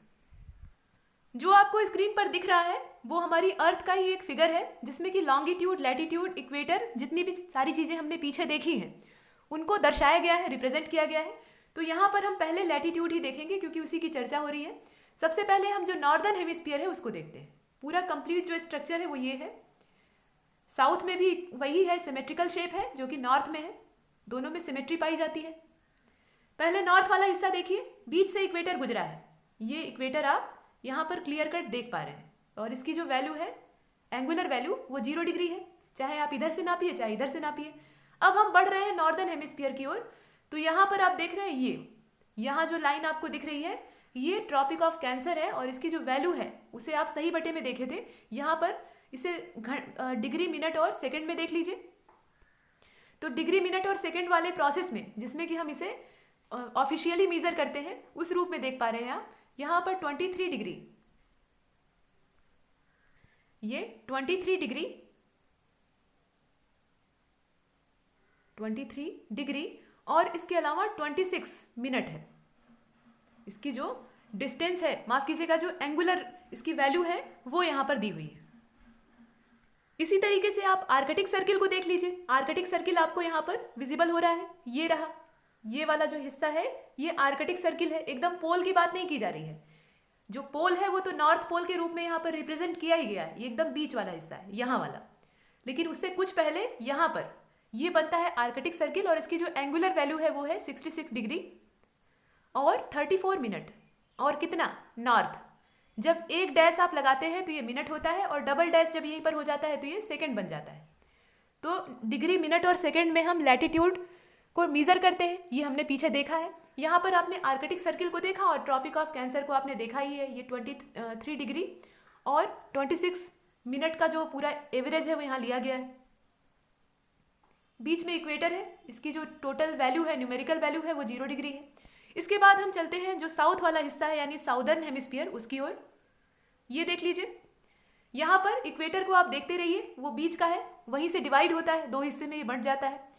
S1: जो आपको स्क्रीन पर दिख रहा है वो हमारी अर्थ का ही एक फिगर है, जिसमें कि लॉन्गिट्यूड, लैटिट्यूड, इक्वेटर, जितनी भी सारी चीज़ें हमने पीछे देखी हैं उनको दर्शाया गया है, रिप्रेजेंट किया गया है। तो यहाँ पर हम पहले लैटिट्यूड ही देखेंगे क्योंकि उसी की चर्चा हो रही है। सबसे पहले हम जो नॉर्दर्न हेमिस्फीयर है उसको देखते हैं। पूरा कंप्लीट जो स्ट्रक्चर है वो ये है। साउथ में भी वही है, सिमेट्रिकल शेप है, जो कि नॉर्थ में है, दोनों में सिमेट्री पाई जाती है। पहले नॉर्थ वाला हिस्सा देखिए, बीच से इक्वेटर गुजरा है, ये इक्वेटर आप यहाँ पर क्लियर कट देख पा रहे हैं, और इसकी जो वैल्यू है, एंगुलर वैल्यू, वो 0 डिग्री है, चाहे आप इधर से नापिए चाहे इधर से नापिए। अब हम बढ़ रहे हैं नॉर्दर्न हेमिस्फीयर की ओर। तो यहाँ पर आप देख रहे हैं, ये यहाँ जो लाइन आपको दिख रही है ये ट्रॉपिक ऑफ कैंसर है, और इसकी जो वैल्यू है उसे आप सही बटे में देखे थे, यहाँ पर इसे डिग्री, मिनट और सेकंड में देख लीजिए। तो डिग्री, मिनट और सेकंड वाले प्रोसेस में, जिसमें कि हम इसे ऑफिशियली मेजर करते हैं, उस रूप में देख पा रहे हैं आप यहाँ पर 23 डिग्री, ये 23 डिग्री, 23 डिग्री, और इसके अलावा 26 मिनट है। इसकी जो डिस्टेंस है, माफ कीजिएगा, जो एंगुलर इसकी वैल्यू है वो यहाँ पर दी हुई है। इसी तरीके से आप आर्कटिक सर्किल को देख लीजिए। आर्कटिक सर्किल आपको यहाँ पर विजिबल हो रहा है, ये रहा, ये वाला जो हिस्सा है ये आर्कटिक सर्किल है। एकदम पोल की बात नहीं की जा रही है, जो पोल है वो तो नॉर्थ पोल के रूप में यहाँ पर रिप्रेजेंट किया ही गया है, ये एकदम बीच वाला हिस्सा है, यहाँ वाला। लेकिन उससे कुछ पहले यहाँ पर ये बनता है आर्कटिक सर्किल, और इसकी जो एंगुलर वैल्यू है वो है 66 डिग्री और 34 मिनट। और कितना, नॉर्थ। जब एक डैश आप लगाते हैं तो ये मिनट होता है, और डबल डैश जब यहीं पर हो जाता है तो ये सेकंड बन जाता है। तो डिग्री, मिनट और सेकंड में हम लैटिट्यूड को मेजर करते हैं, ये हमने पीछे देखा है। यहाँ पर आपने आर्कटिक सर्किल को देखा और ट्रॉपिक ऑफ कैंसर को आपने देखा ही है, ये 23 डिग्री और 26 मिनट का जो पूरा एवरेज है वो यहाँ लिया गया है। बीच में इक्वेटर है, इसकी जो टोटल वैल्यू है, न्यूमेरिकल वैल्यू है, वो 0 डिग्री है। इसके बाद हम चलते हैं जो साउथ वाला हिस्सा है, यानी साउदर्न हेमिस्फीयर, उसकी ओर। ये देख लीजिए, यहाँ पर इक्वेटर को आप देखते रहिए, वो बीच का है, वहीं से डिवाइड होता है, 2 हिस्से में ये बंट जाता है।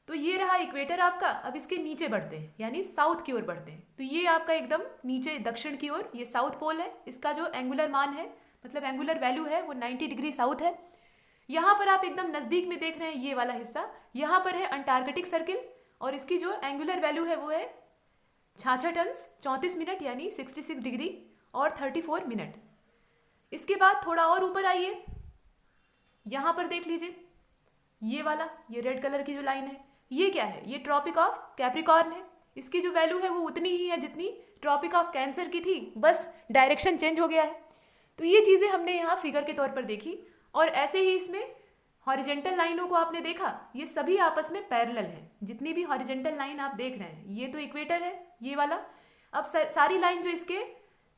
S1: तो ये रहा इक्वेटर आपका। अब इसके नीचे बढ़ते हैं, यानी साउथ की ओर बढ़ते हैं। तो ये आपका एकदम नीचे दक्षिण की ओर, ये साउथ पोल है। इसका जो एंगुलर मान है, मतलब एंगुलर वैल्यू है, वो 90 डिग्री साउथ है। यहाँ पर आप एकदम नज़दीक में देख रहे हैं ये वाला हिस्सा, यहाँ पर है अंटार्कटिक सर्किल और इसकी जो एंगुलर वैल्यू है वो है 66 अंश 34 मिनट यानी 66 डिग्री और 34 मिनट। इसके बाद थोड़ा और ऊपर आइए, यहाँ पर देख लीजिए ये वाला, ये रेड कलर की जो लाइन है ये क्या है, ये ट्रॉपिक ऑफ कैप्रिकॉर्न है। इसकी जो वैल्यू है वो उतनी ही है जितनी ट्रॉपिक ऑफ कैंसर की थी, बस डायरेक्शन चेंज हो गया है। तो ये चीज़ें हमने यहाँ फिगर के तौर पर देखी। और ऐसे ही इसमें हॉरिजेंटल लाइनों को आपने देखा, ये सभी आपस में पैरेलल हैं। जितनी भी हॉरिजेंटल लाइन आप देख रहे हैं, ये तो इक्वेटर है ये वाला। अब सारी लाइन जो इसके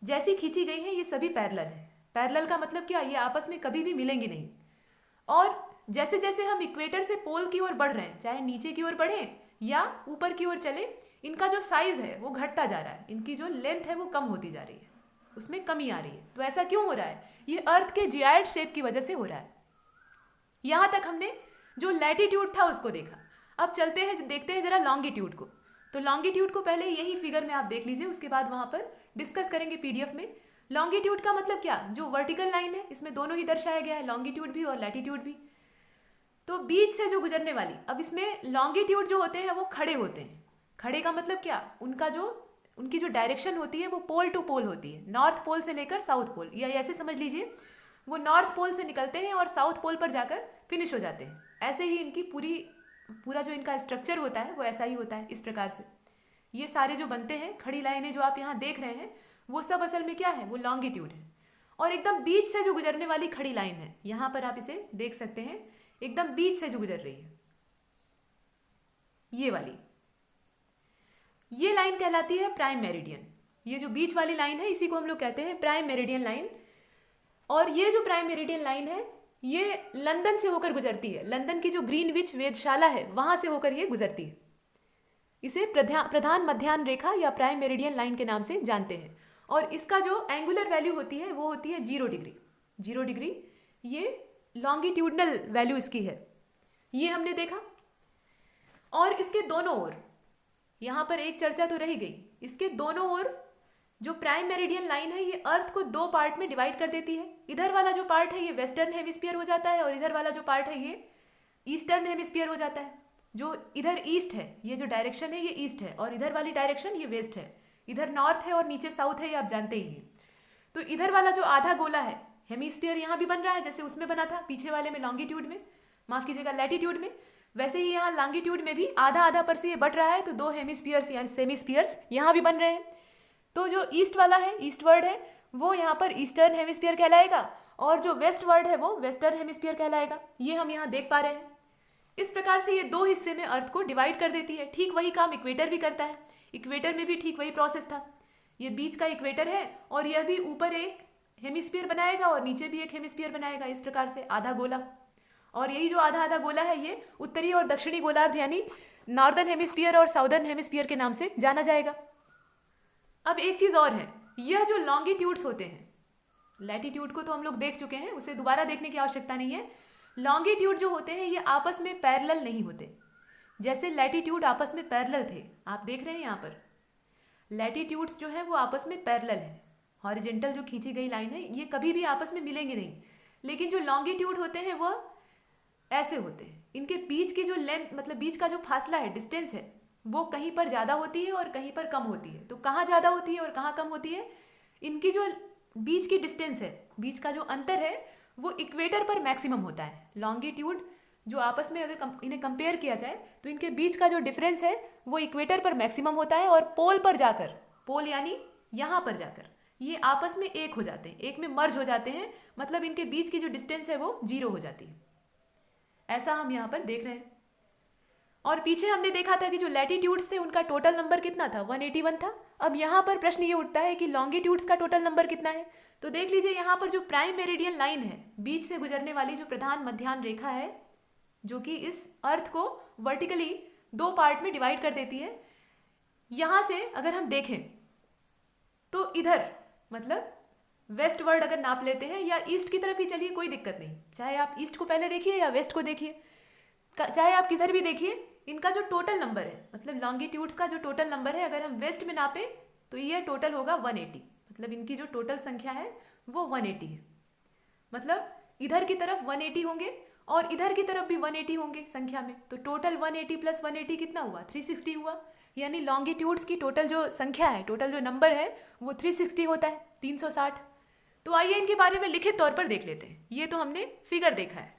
S1: जैसी खींची गई है ये सभी पैरेलल है। पैरेलल का मतलब क्या, ये आपस में कभी भी मिलेंगी नहीं। और जैसे जैसे हम इक्वेटर से पोल की ओर बढ़ रहे हैं, चाहे नीचे की ओर बढ़ें या ऊपर की ओर चले, इनका जो साइज है वो घटता जा रहा है, इनकी जो लेंथ है वो कम होती जा रही है, उसमें कमी आ रही है। तो ऐसा क्यों हो रहा है, ये अर्थ के जियाइड शेप की वजह से हो रहा है। यहाँ तक हमने जो लैटिट्यूड था उसको देखा। अब चलते हैं देखते हैं जरा लॉन्गिट्यूड को। तो लॉन्गिट्यूड को पहले यही फिगर में आप देख लीजिए, उसके बाद वहाँ पर डिस्कस करेंगे पीडीएफ में। लॉन्गिट्यूड का मतलब क्या, जो वर्टिकल लाइन है इसमें दोनों ही दर्शाया गया है, लॉन्गिट्यूड भी और लैटिट्यूड भी। तो बीच से जो गुजरने वाली, अब इसमें लॉन्गिट्यूड जो होते हैं वो खड़े होते हैं। खड़े का मतलब क्या, उनकी जो डायरेक्शन होती है वो पोल टू पोल होती है, नॉर्थ पोल से लेकर साउथ पोल, या ऐसे समझ लीजिए वो नॉर्थ पोल से निकलते हैं और साउथ पोल पर जाकर फिनिश हो जाते हैं। ऐसे ही इनकी पूरा जो इनका स्ट्रक्चर होता है वो ऐसा ही होता है। इस प्रकार से ये सारे जो बनते हैं खड़ी लाइनें जो आप यहाँ देख रहे हैं वो सब असल में क्या है, वो लॉन्गिट्यूड है। और एकदम बीच से जो गुजरने वाली खड़ी लाइन है, यहाँ पर आप इसे देख सकते हैं, एकदम बीच से जो गुजर रही है ये वाली, ये लाइन कहलाती है प्राइम मेरिडियन। ये जो बीच वाली लाइन है इसी को हम लोग कहते हैं प्राइम मेरिडियन लाइन। और ये जो प्राइम मेरिडियन लाइन है ये लंदन से होकर गुजरती है, लंदन की जो ग्रीनविच वेधशाला है वहां से होकर ये गुजरती है। इसे प्रधान मध्याह्न रेखा या प्राइम मेरिडियन लाइन के नाम से जानते हैं। और इसका जो एंगुलर वैल्यू होती है वो होती है 0 डिग्री। 0 डिग्री ये लॉन्गिट्यूडनल वैल्यू इसकी है, ये हमने देखा। और इसके दोनों ओर, यहाँ पर एक चर्चा तो रही गई, इसके दोनों ओर जो प्राइम मेरिडियन लाइन है ये अर्थ को 2 पार्ट में डिवाइड कर देती है। इधर वाला जो पार्ट है ये वेस्टर्न हेमिस्फीयर हो जाता है और इधर वाला जो पार्ट है ये ईस्टर्न हेमिस्फीयर हो जाता है। जो इधर ईस्ट है, ये जो डायरेक्शन है ये ईस्ट है और इधर वाली डायरेक्शन ये वेस्ट है। इधर नॉर्थ है और नीचे साउथ है, ये आप जानते ही हैं। तो इधर वाला जो आधा गोला है, हेमिस्फीयर यहाँ भी बन रहा है जैसे उसमें बना था पीछे वाले में लॉन्गिट्यूड में, माफ कीजिएगा लैटिट्यूड में, वैसे ही यहाँ लॉन्गिट्यूड में भी आधा आधा पर से ये बट रहा है। तो 2 हेमिस्फीयर्स यानी सेमिस्फीयर्स यहाँ भी बन रहे हैं। तो जो ईस्ट वाला है, ईस्टवर्ड है, वो यहाँ पर ईस्टर्न हेमिस्फीयर कहलाएगा और जो वेस्ट वर्ड है वो वेस्टर्न हेमिस्फीयर कहलाएगा। ये हम यहाँ देख पा रहे हैं। इस प्रकार से ये 2 हिस्से में अर्थ को डिवाइड कर देती है। ठीक वही काम इक्वेटर भी करता है, इक्वेटर में भी ठीक वही प्रोसेस था। ये बीच का इक्वेटर है और यह भी ऊपर एक हेमिस्फीयर बनाएगा और नीचे भी एक हेमिस्फीयर बनाएगा, इस प्रकार से आधा गोला। और यही जो आधा आधा गोला है ये उत्तरी और दक्षिणी गोलार्ध यानी नॉर्दर्न हेमिस्फीयर और साउदर्न हेमिस्फीयर के नाम से जाना जाएगा। अब एक चीज़ और है, यह जो लॉन्गिट्यूड्स होते हैं, लैटिट्यूड को तो हम लोग देख चुके हैं, उसे दोबारा देखने की आवश्यकता नहीं है। लॉन्गिट्यूड जो होते हैं ये आपस में पैरेलल नहीं होते, जैसे लैटिट्यूड आपस में पैरेलल थे। आप देख रहे हैं यहाँ पर लैटिट्यूड्स जो है वो आपस में पैरेलल है, हॉरिजेंटल जो खींची गई लाइन है ये कभी भी आपस में मिलेंगे नहीं। लेकिन जो लॉन्गिट्यूड होते हैं वह ऐसे होते हैं, इनके बीच की जो लेंथ मतलब बीच का जो फासला है, डिस्टेंस है, वो कहीं पर ज़्यादा होती है और कहीं पर कम होती है। तो कहाँ ज़्यादा होती है और कहाँ कम होती है, इनकी जो बीच की डिस्टेंस है, बीच का जो अंतर है वो इक्वेटर पर मैक्सिमम होता है। लॉन्गिट्यूड जो आपस में अगर इन्हें कंपेयर किया जाए तो इनके बीच का जो डिफरेंस है वो इक्वेटर पर मैक्सिमम होता है और पोल पर जाकर, पोल यानी यहाँ पर जाकर ये आपस में एक हो जाते हैं, एक में मर्ज हो जाते हैं, मतलब इनके बीच की जो डिस्टेंस है वो 0 हो जाती है। ऐसा हम यहाँ पर देख रहे हैं। और पीछे हमने देखा था कि जो लैटिट्यूड्स थे उनका टोटल नंबर कितना था, 181 था। अब यहाँ पर प्रश्न ये उठता है कि लॉन्गिट्यूड्स का टोटल नंबर कितना है। तो देख लीजिए यहाँ पर जो प्राइम मेरिडियन लाइन है, बीच से गुजरने वाली जो प्रधान मध्याह्न रेखा है, जो कि इस अर्थ को वर्टिकली 2 पार्ट में डिवाइड कर देती है। यहाँ से अगर हम देखें तो इधर मतलब वेस्ट वर्ड अगर नाप लेते हैं या ईस्ट की तरफ ही चलिए, कोई दिक्कत नहीं, चाहे आप ईस्ट को पहले देखिए या वेस्ट को देखिए, चाहे आप किधर भी देखिए, इनका जो टोटल नंबर है मतलब लॉन्गिट्यूड्स का जो टोटल नंबर है अगर हम वेस्ट में नापें तो ये टोटल होगा 180, मतलब इनकी जो टोटल संख्या है वो 180 है। मतलब इधर की तरफ 180 होंगे और इधर की तरफ भी 180 होंगे संख्या में, तो टोटल 180 प्लस 180 कितना हुआ, 360 हुआ। यानी लॉन्गिट्यूड्स की टोटल जो संख्या है, टोटल जो नंबर है वो 360 होता है, 360। तो आइए इनके बारे में लिखित तौर पर देख लेते हैं। ये तो हमने फिगर देखा है।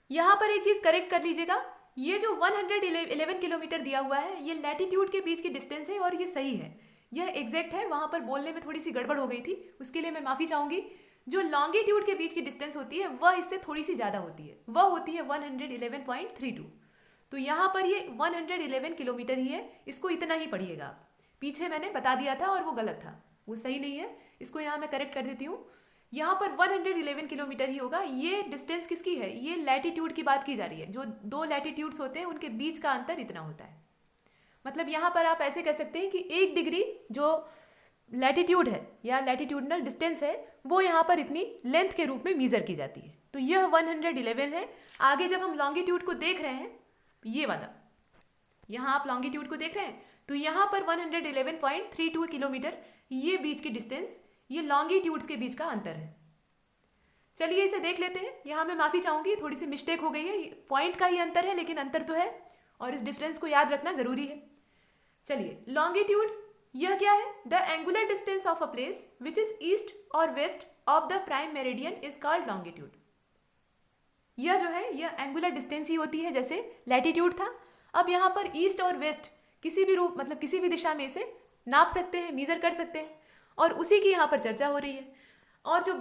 S1: यहाँ पर एक चीज़ करेक्ट कर लीजिएगा, ये जो 111 किलोमीटर दिया हुआ है ये लैटिट्यूड के बीच की डिस्टेंस है और ये सही है, यह एग्जैक्ट है। वहाँ पर बोलने में थोड़ी सी गड़बड़ हो गई थी, उसके लिए मैं माफ़ी चाहूँगी। जो लॉन्गिट्यूड के बीच की डिस्टेंस होती है वह इससे थोड़ी सी ज़्यादा होती है, वह होती है 111.32। तो यहाँ पर ये 111 किलोमीटर ही है, इसको इतना ही पढ़िएगा आप। पीछे मैंने बता दिया था और वो गलत था, वो सही नहीं है, इसको यहाँ मैं करेक्ट कर देती हूँ। यहाँ पर 111 किलोमीटर ही होगा। ये डिस्टेंस किसकी है, ये लैटिट्यूड की बात की जा रही है। जो दो लैटिट्यूड्स होते हैं उनके बीच का अंतर इतना होता है। मतलब यहाँ पर आप ऐसे कह सकते हैं कि 1 डिग्री जो लैटिट्यूड है या लैटिट्यूडनल डिस्टेंस है वो यहाँ पर इतनी लेंथ के रूप में मीज़र की जाती है। तो यह 111 है। आगे जब हम लॉन्गिट्यूड को देख रहे हैं, ये वाला, यहाँ आप लॉन्गिट्यूड को देख रहे हैं, तो यहाँ पर 111.32 किलोमीटर ये बीच की डिस्टेंस, ये लॉन्गिट्यूड्स के बीच का अंतर है। चलिए इसे देख लेते हैं। यहाँ मैं माफ़ी चाहूँगी, थोड़ी सी मिस्टेक हो गई है, पॉइंट का ही अंतर है लेकिन अंतर तो है और इस डिफरेंस को याद रखना ज़रूरी है। चलिए, लॉन्गिट्यूड यह क्या है, the angular distance of a place which is east और west of the prime meridian is called longitude. यह जो है यह एंगुलर डिस्टेंस ही होती है जैसे लैटिट्यूड था। अब यहाँ पर ईस्ट और वेस्ट किसी भी रूप, मतलब किसी भी दिशा में इसे नाप सकते हैं, मीज़र कर सकते हैं, और उसी की यहाँ पर चर्चा हो रही है। और जो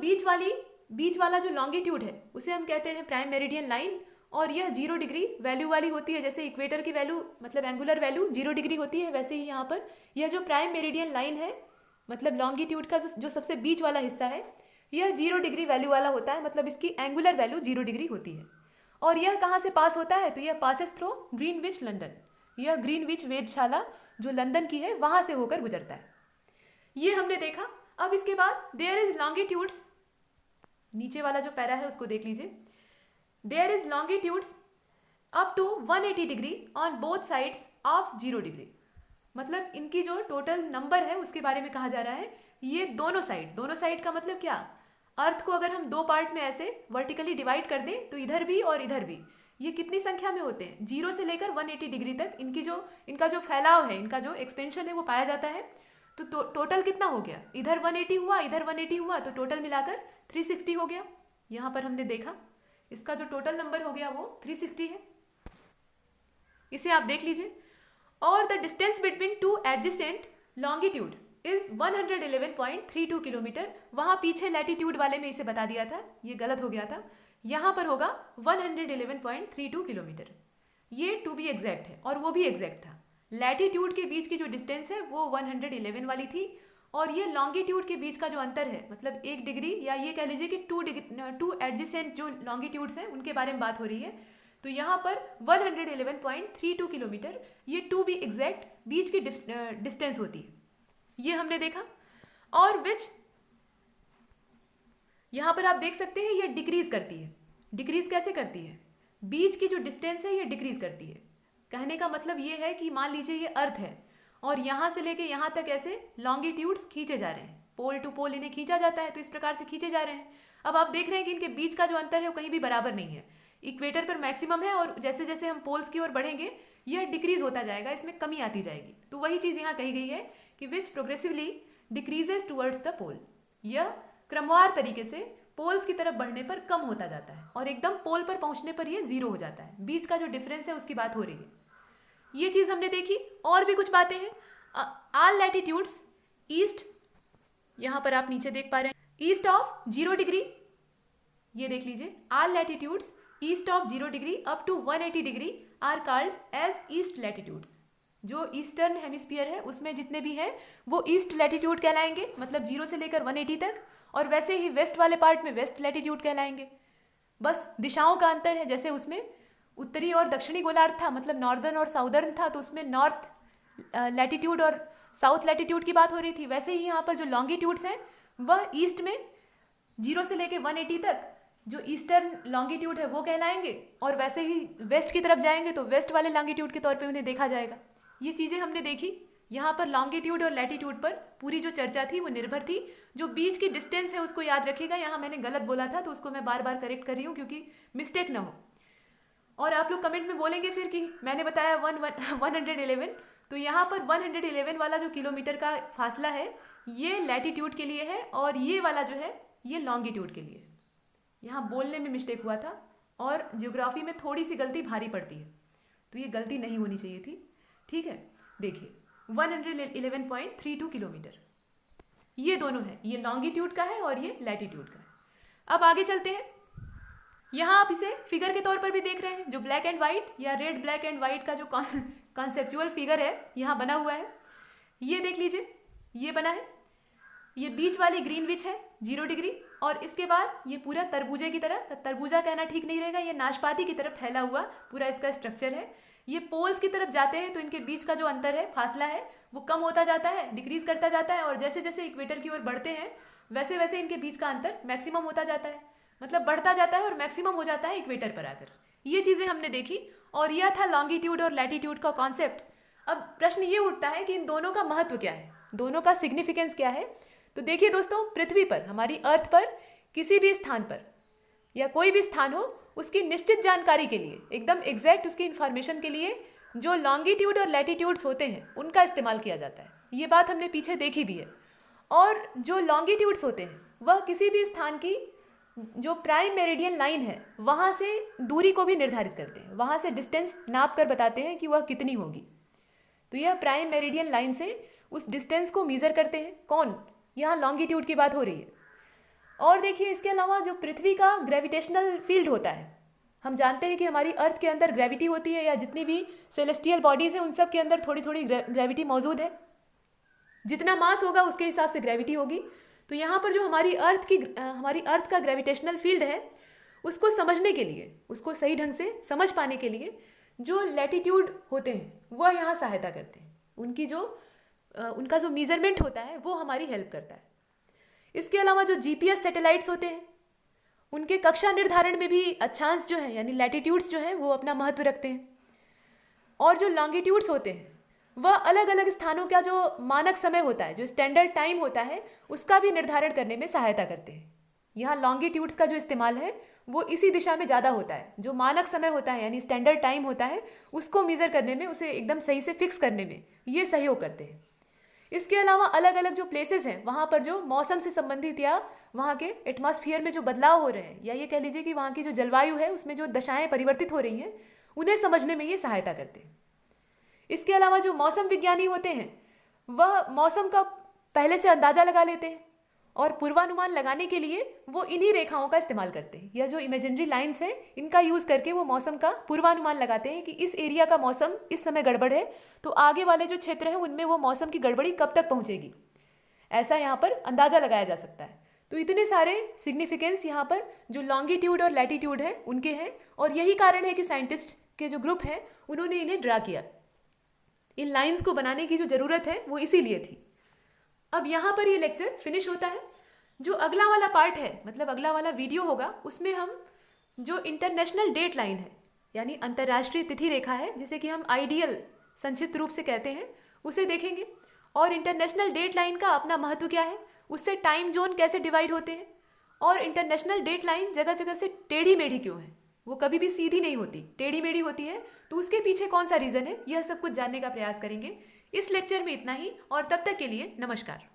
S1: बीच वाला जो लॉन्गिट्यूड है उसे हम कहते हैं प्राइम मेरिडियन लाइन, और यह 0 डिग्री वैल्यू वाली होती है। जैसे इक्वेटर की वैल्यू, मतलब एंगुलर वैल्यू 0 डिग्री होती है, वैसे ही यहाँ पर यह जो प्राइम मेरिडियन लाइन है, मतलब लॉन्गिट्यूड का जो सबसे बीच वाला हिस्सा है, यह 0 डिग्री वैल्यू वाला होता है, मतलब इसकी एंगुलर वैल्यू 0 डिग्री होती है। और यह कहाँ से पास होता है, तो यह पासेस थ्रू ग्रीनविच लंदन। यह ग्रीनविच वेधशाला जो लंदन की है वहाँ से होकर गुजरता है। ये हमने देखा। अब इसके बाद देयर इज लॉन्गिट्यूड्स, नीचे वाला जो पैरा है उसको देख लीजिए। There is longitudes up to 180 degree on both sides of 0 degree. मतलब इनकी जो टोटल नंबर है उसके बारे में कहा जा रहा है। ये दोनों साइड का मतलब क्या, अर्थ को अगर हम दो पार्ट में ऐसे वर्टिकली डिवाइड कर दें तो इधर भी और इधर भी ये कितनी संख्या में होते हैं, 0 से लेकर 180 डिग्री तक इनका जो फैलाव है, इनका जो एक्सपेंशन है वो पाया जाता है। तो टोटल कितना हो गया, इधर 180 हुआ, इधर 180 हुआ, तो टोटल मिलाकर 360 हो गया। यहाँ पर हमने देखा इसका जो टोटल नंबर हो गया वो 360 है। इसे आप देख लीजिए। और the distance between two adjacent longitude is 111.32 kilometre. वहाँ पीछे लैटिट्यूड वाले में इसे बता दिया था, ये गलत हो गया था। यहाँ पर होगा 111.32 किलोमीटर। ये टू बी एग्जैक्ट है और वो भी एग्जैक्ट था। लैटिट्यूड के बीच की जो डिस्टेंस है वो 111 वाली थी, और ये लॉन्गिट्यूड के बीच का जो अंतर है, मतलब 1 डिग्री, या ये कह लीजिए कि 2 एडजेसेंट जो लॉन्गिट्यूड्स हैं उनके बारे में बात हो रही है। तो यहाँ पर 111.32 किलोमीटर, ये टू बी एग्जैक्ट बीच की डिस्टेंस होती है, ये हमने देखा। और विच यहाँ पर आप देख सकते हैं ये डिक्रीज करती है। डिक्रीज कैसे करती है, बीच की जो डिस्टेंस है ये डिक्रीज करती है। कहने का मतलब ये है कि मान लीजिए ये अर्थ है और यहाँ से लेके यहाँ तक ऐसे लॉन्गिट्यूड्स खींचे जा रहे हैं, पोल टू पोल इन्हें खींचा जाता है, तो इस प्रकार से खींचे जा रहे हैं। अब आप देख रहे हैं कि इनके बीच का जो अंतर है वो कहीं भी बराबर नहीं है। इक्वेटर पर मैक्सिमम है और जैसे जैसे हम पोल्स की ओर बढ़ेंगे यह डिक्रीज होता जाएगा, इसमें कमी आती जाएगी। तो वही चीज़ यहाँ कही गई है कि विच प्रोग्रेसिवली डिक्रीजेज टुवर्ड्स द पोल। यह क्रमवार तरीके से पोल्स की तरफ बढ़ने पर कम होता जाता है और एकदम पोल पर पहुंचने पर यह 0 हो जाता है। बीच का जो डिफरेंस है उसकी बात हो रही है। ये चीज़ हमने देखी। और भी कुछ बातें हैं। ऑल लैटिट्यूड्स ईस्ट, यहाँ पर आप नीचे देख पा रहे हैं, ईस्ट ऑफ 0 डिग्री, ये देख लीजिए, all latitudes east of 0 degree up to 180 degree are called as east latitudes. जो ईस्टर्न हेमिस्फीयर है उसमें जितने भी हैं वो ईस्ट लैटिट्यूड कहलाएंगे, मतलब 0 से लेकर 180 तक। और वैसे ही वेस्ट वाले पार्ट में वेस्ट लैटिट्यूड कहलाएंगे। बस दिशाओं का अंतर है, जैसे उसमें उत्तरी और दक्षिणी गोलार्ध था, मतलब नॉर्दर्न और साउदर्न था, तो उसमें नॉर्थ लैटिट्यूड और साउथ लैटिट्यूड की बात हो रही थी। वैसे ही यहाँ पर जो लॉन्गिट्यूड्स हैं वह ईस्ट में 0 से लेकर 180 तक जो ईस्टर्न लॉन्गिट्यूड है वो कहलाएंगे, और वैसे ही वेस्ट की तरफ जाएंगे तो वेस्ट वाले लॉन्गिट्यूड के तौर पे उन्हें देखा जाएगा। ये चीज़ें हमने देखी। यहाँ पर लॉन्गिट्यूड और लैटिट्यूड पर पूरी जो चर्चा थी वो निर्भर थी। जो बीच की डिस्टेंस है उसको याद रखिएगा, यहाँ मैंने गलत बोला था तो उसको मैं बार बार करेक्ट कर रही हूँ क्योंकि मिस्टेक ना हो। और आप लोग कमेंट में बोलेंगे फिर कि मैंने बताया 111, तो यहाँ पर 111 वाला जो किलोमीटर का फासला है ये लैटिट्यूड के लिए है और ये वाला जो है ये लॉन्गिट्यूड के लिए। यहाँ बोलने में मिस्टेक हुआ था और ज्योग्राफी में थोड़ी सी गलती भारी पड़ती है, तो ये गलती नहीं होनी चाहिए थी। ठीक है, देखिए 111.32 किलोमीटर ये दोनों है, ये लॉन्गिट्यूड का है और ये लैटिट्यूड का है। अब आगे चलते हैं। यहाँ आप इसे फिगर के तौर पर भी देख रहे हैं, जो ब्लैक एंड वाइट या रेड ब्लैक एंड वाइट का जो कॉन्सेप्चुअल फिगर है यहाँ बना हुआ है, ये देख लीजिए, ये बना है। ये बीच वाली ग्रीनविच है 0 डिग्री और इसके बाद ये पूरा तरबूजे की तरह, तरबूजा कहना ठीक नहीं रहेगा, ये नाशपाती की तरफ फैला हुआ पूरा इसका स्ट्रक्चर है। ये पोल्स की तरफ जाते हैं तो इनके बीच का जो अंतर है, फासला है, वो कम होता जाता है, डिक्रीज करता जाता है और जैसे जैसे इक्वेटर की ओर बढ़ते हैं वैसे वैसे इनके बीच का अंतर मैक्सिमम होता जाता है, मतलब बढ़ता जाता है और मैक्सिमम हो जाता है इक्वेटर पर आकर। ये चीज़ें हमने देखी और यह था लॉन्गिट्यूड और लैटिट्यूड का कॉन्सेप्ट। अब प्रश्न ये उठता है कि इन दोनों का महत्व क्या है, दोनों का सिग्निफिकेंस क्या है। तो देखिए दोस्तों, पृथ्वी पर, हमारी अर्थ पर किसी भी स्थान पर या कोई भी स्थान हो, उसकी निश्चित जानकारी के लिए, एकदम एग्जैक्ट उसकी इन्फॉर्मेशन के लिए जो लॉन्गिट्यूड और लैटिट्यूड्स होते हैं उनका इस्तेमाल किया जाता है। ये बात हमने पीछे देखी भी है। और जो लॉन्गिट्यूड्स होते हैं वह किसी भी स्थान की जो प्राइम मेरिडियन लाइन है वहाँ से दूरी को भी निर्धारित करते हैं, वहाँ से डिस्टेंस नाप कर बताते हैं कि वह कितनी होगी। तो यह प्राइम मेरिडियन लाइन से उस डिस्टेंस को मीज़र करते हैं। कौन? यहाँ लॉन्गिट्यूड की बात हो रही है। और देखिए, इसके अलावा जो पृथ्वी का ग्रेविटेशनल फील्ड होता है, हम जानते हैं कि हमारी अर्थ के अंदर ग्रेविटी होती है, या जितनी भी सेलेस्टियल बॉडीज़ हैं उन सब के अंदर थोड़ी थोड़ी ग्रेविटी मौजूद है। जितना मास होगा उसके हिसाब से ग्रेविटी होगी। तो यहाँ पर जो हमारी अर्थ का ग्रेविटेशनल फील्ड है, उसको समझने के लिए, उसको सही ढंग से समझ पाने के लिए जो लैटिट्यूड होते हैं वह यहाँ सहायता करते हैं। उनका जो मीज़रमेंट होता है वो हमारी हेल्प करता है। इसके अलावा जो जीपीएस सैटेलाइट्स होते हैं उनके कक्षा निर्धारण में भी अक्षांश जो है यानी लैटिट्यूड्स जो है वो अपना महत्व रखते हैं। और जो लॉन्गिट्यूड्स होते हैं वह अलग अलग स्थानों का जो मानक समय होता है, जो स्टैंडर्ड टाइम होता है, उसका भी निर्धारण करने में सहायता करते हैं। यहाँ लॉन्गिट्यूड्स का जो इस्तेमाल है वो इसी दिशा में ज़्यादा होता है। जो मानक समय होता है यानी स्टैंडर्ड टाइम होता है, उसको मीज़र करने में, उसे एकदम सही से फिक्स करने में ये सहयोग करते हैं। इसके अलावा अलग अलग जो प्लेसेस हैं वहाँ पर जो मौसम से संबंधित या वहाँ के एटमॉस्फेयर में जो बदलाव हो रहे हैं, या ये कह लीजिए कि वहाँ की जो जलवायु है उसमें जो दशाएं परिवर्तित हो रही हैं, उन्हें समझने में ये सहायता करते हैं। इसके अलावा जो मौसम विज्ञानी होते हैं वह मौसम का पहले से अंदाज़ा लगा लेते हैं और पूर्वानुमान लगाने के लिए वो इन्हीं रेखाओं का इस्तेमाल करते हैं। यह जो इमेजिनरी लाइन्स हैं इनका यूज़ करके वो मौसम का पूर्वानुमान लगाते हैं कि इस एरिया का मौसम इस समय गड़बड़ है, तो आगे वाले जो क्षेत्र हैं उनमें वो मौसम की गड़बड़ी कब तक पहुंचेगी, ऐसा यहाँ पर अंदाज़ा लगाया जा सकता है। तो इतने सारे सिग्निफिकेंस यहाँ पर जो लॉन्गिट्यूड और लैटिट्यूड है उनके हैं, और यही कारण है कि साइंटिस्ट के जो ग्रुप हैं उन्होंने इन्हें ड्रा किया। इन लाइन्स को बनाने की जो ज़रूरत है वो इसीलिए थी। अब यहाँ पर ये लेक्चर फिनिश होता है। जो अगला वाला पार्ट है, मतलब अगला वाला वीडियो होगा, उसमें हम जो इंटरनेशनल डेट लाइन है यानी अंतर्राष्ट्रीय तिथि रेखा है, जिसे कि हम आइडियल संक्षिप्त रूप से कहते हैं, उसे देखेंगे। और इंटरनेशनल डेट लाइन का अपना महत्व क्या है, उससे टाइम जोन कैसे डिवाइड होते हैं, और इंटरनेशनल डेट लाइन जगह जगह से टेढ़ी मेढ़ी क्यों है, वो कभी भी सीधी नहीं होती, टेढ़ी मेढ़ी होती है, तो उसके पीछे कौन सा रीज़न है, यह सब कुछ जानने का प्रयास करेंगे। इस लेक्चर में इतना ही, और तब तक के लिए नमस्कार।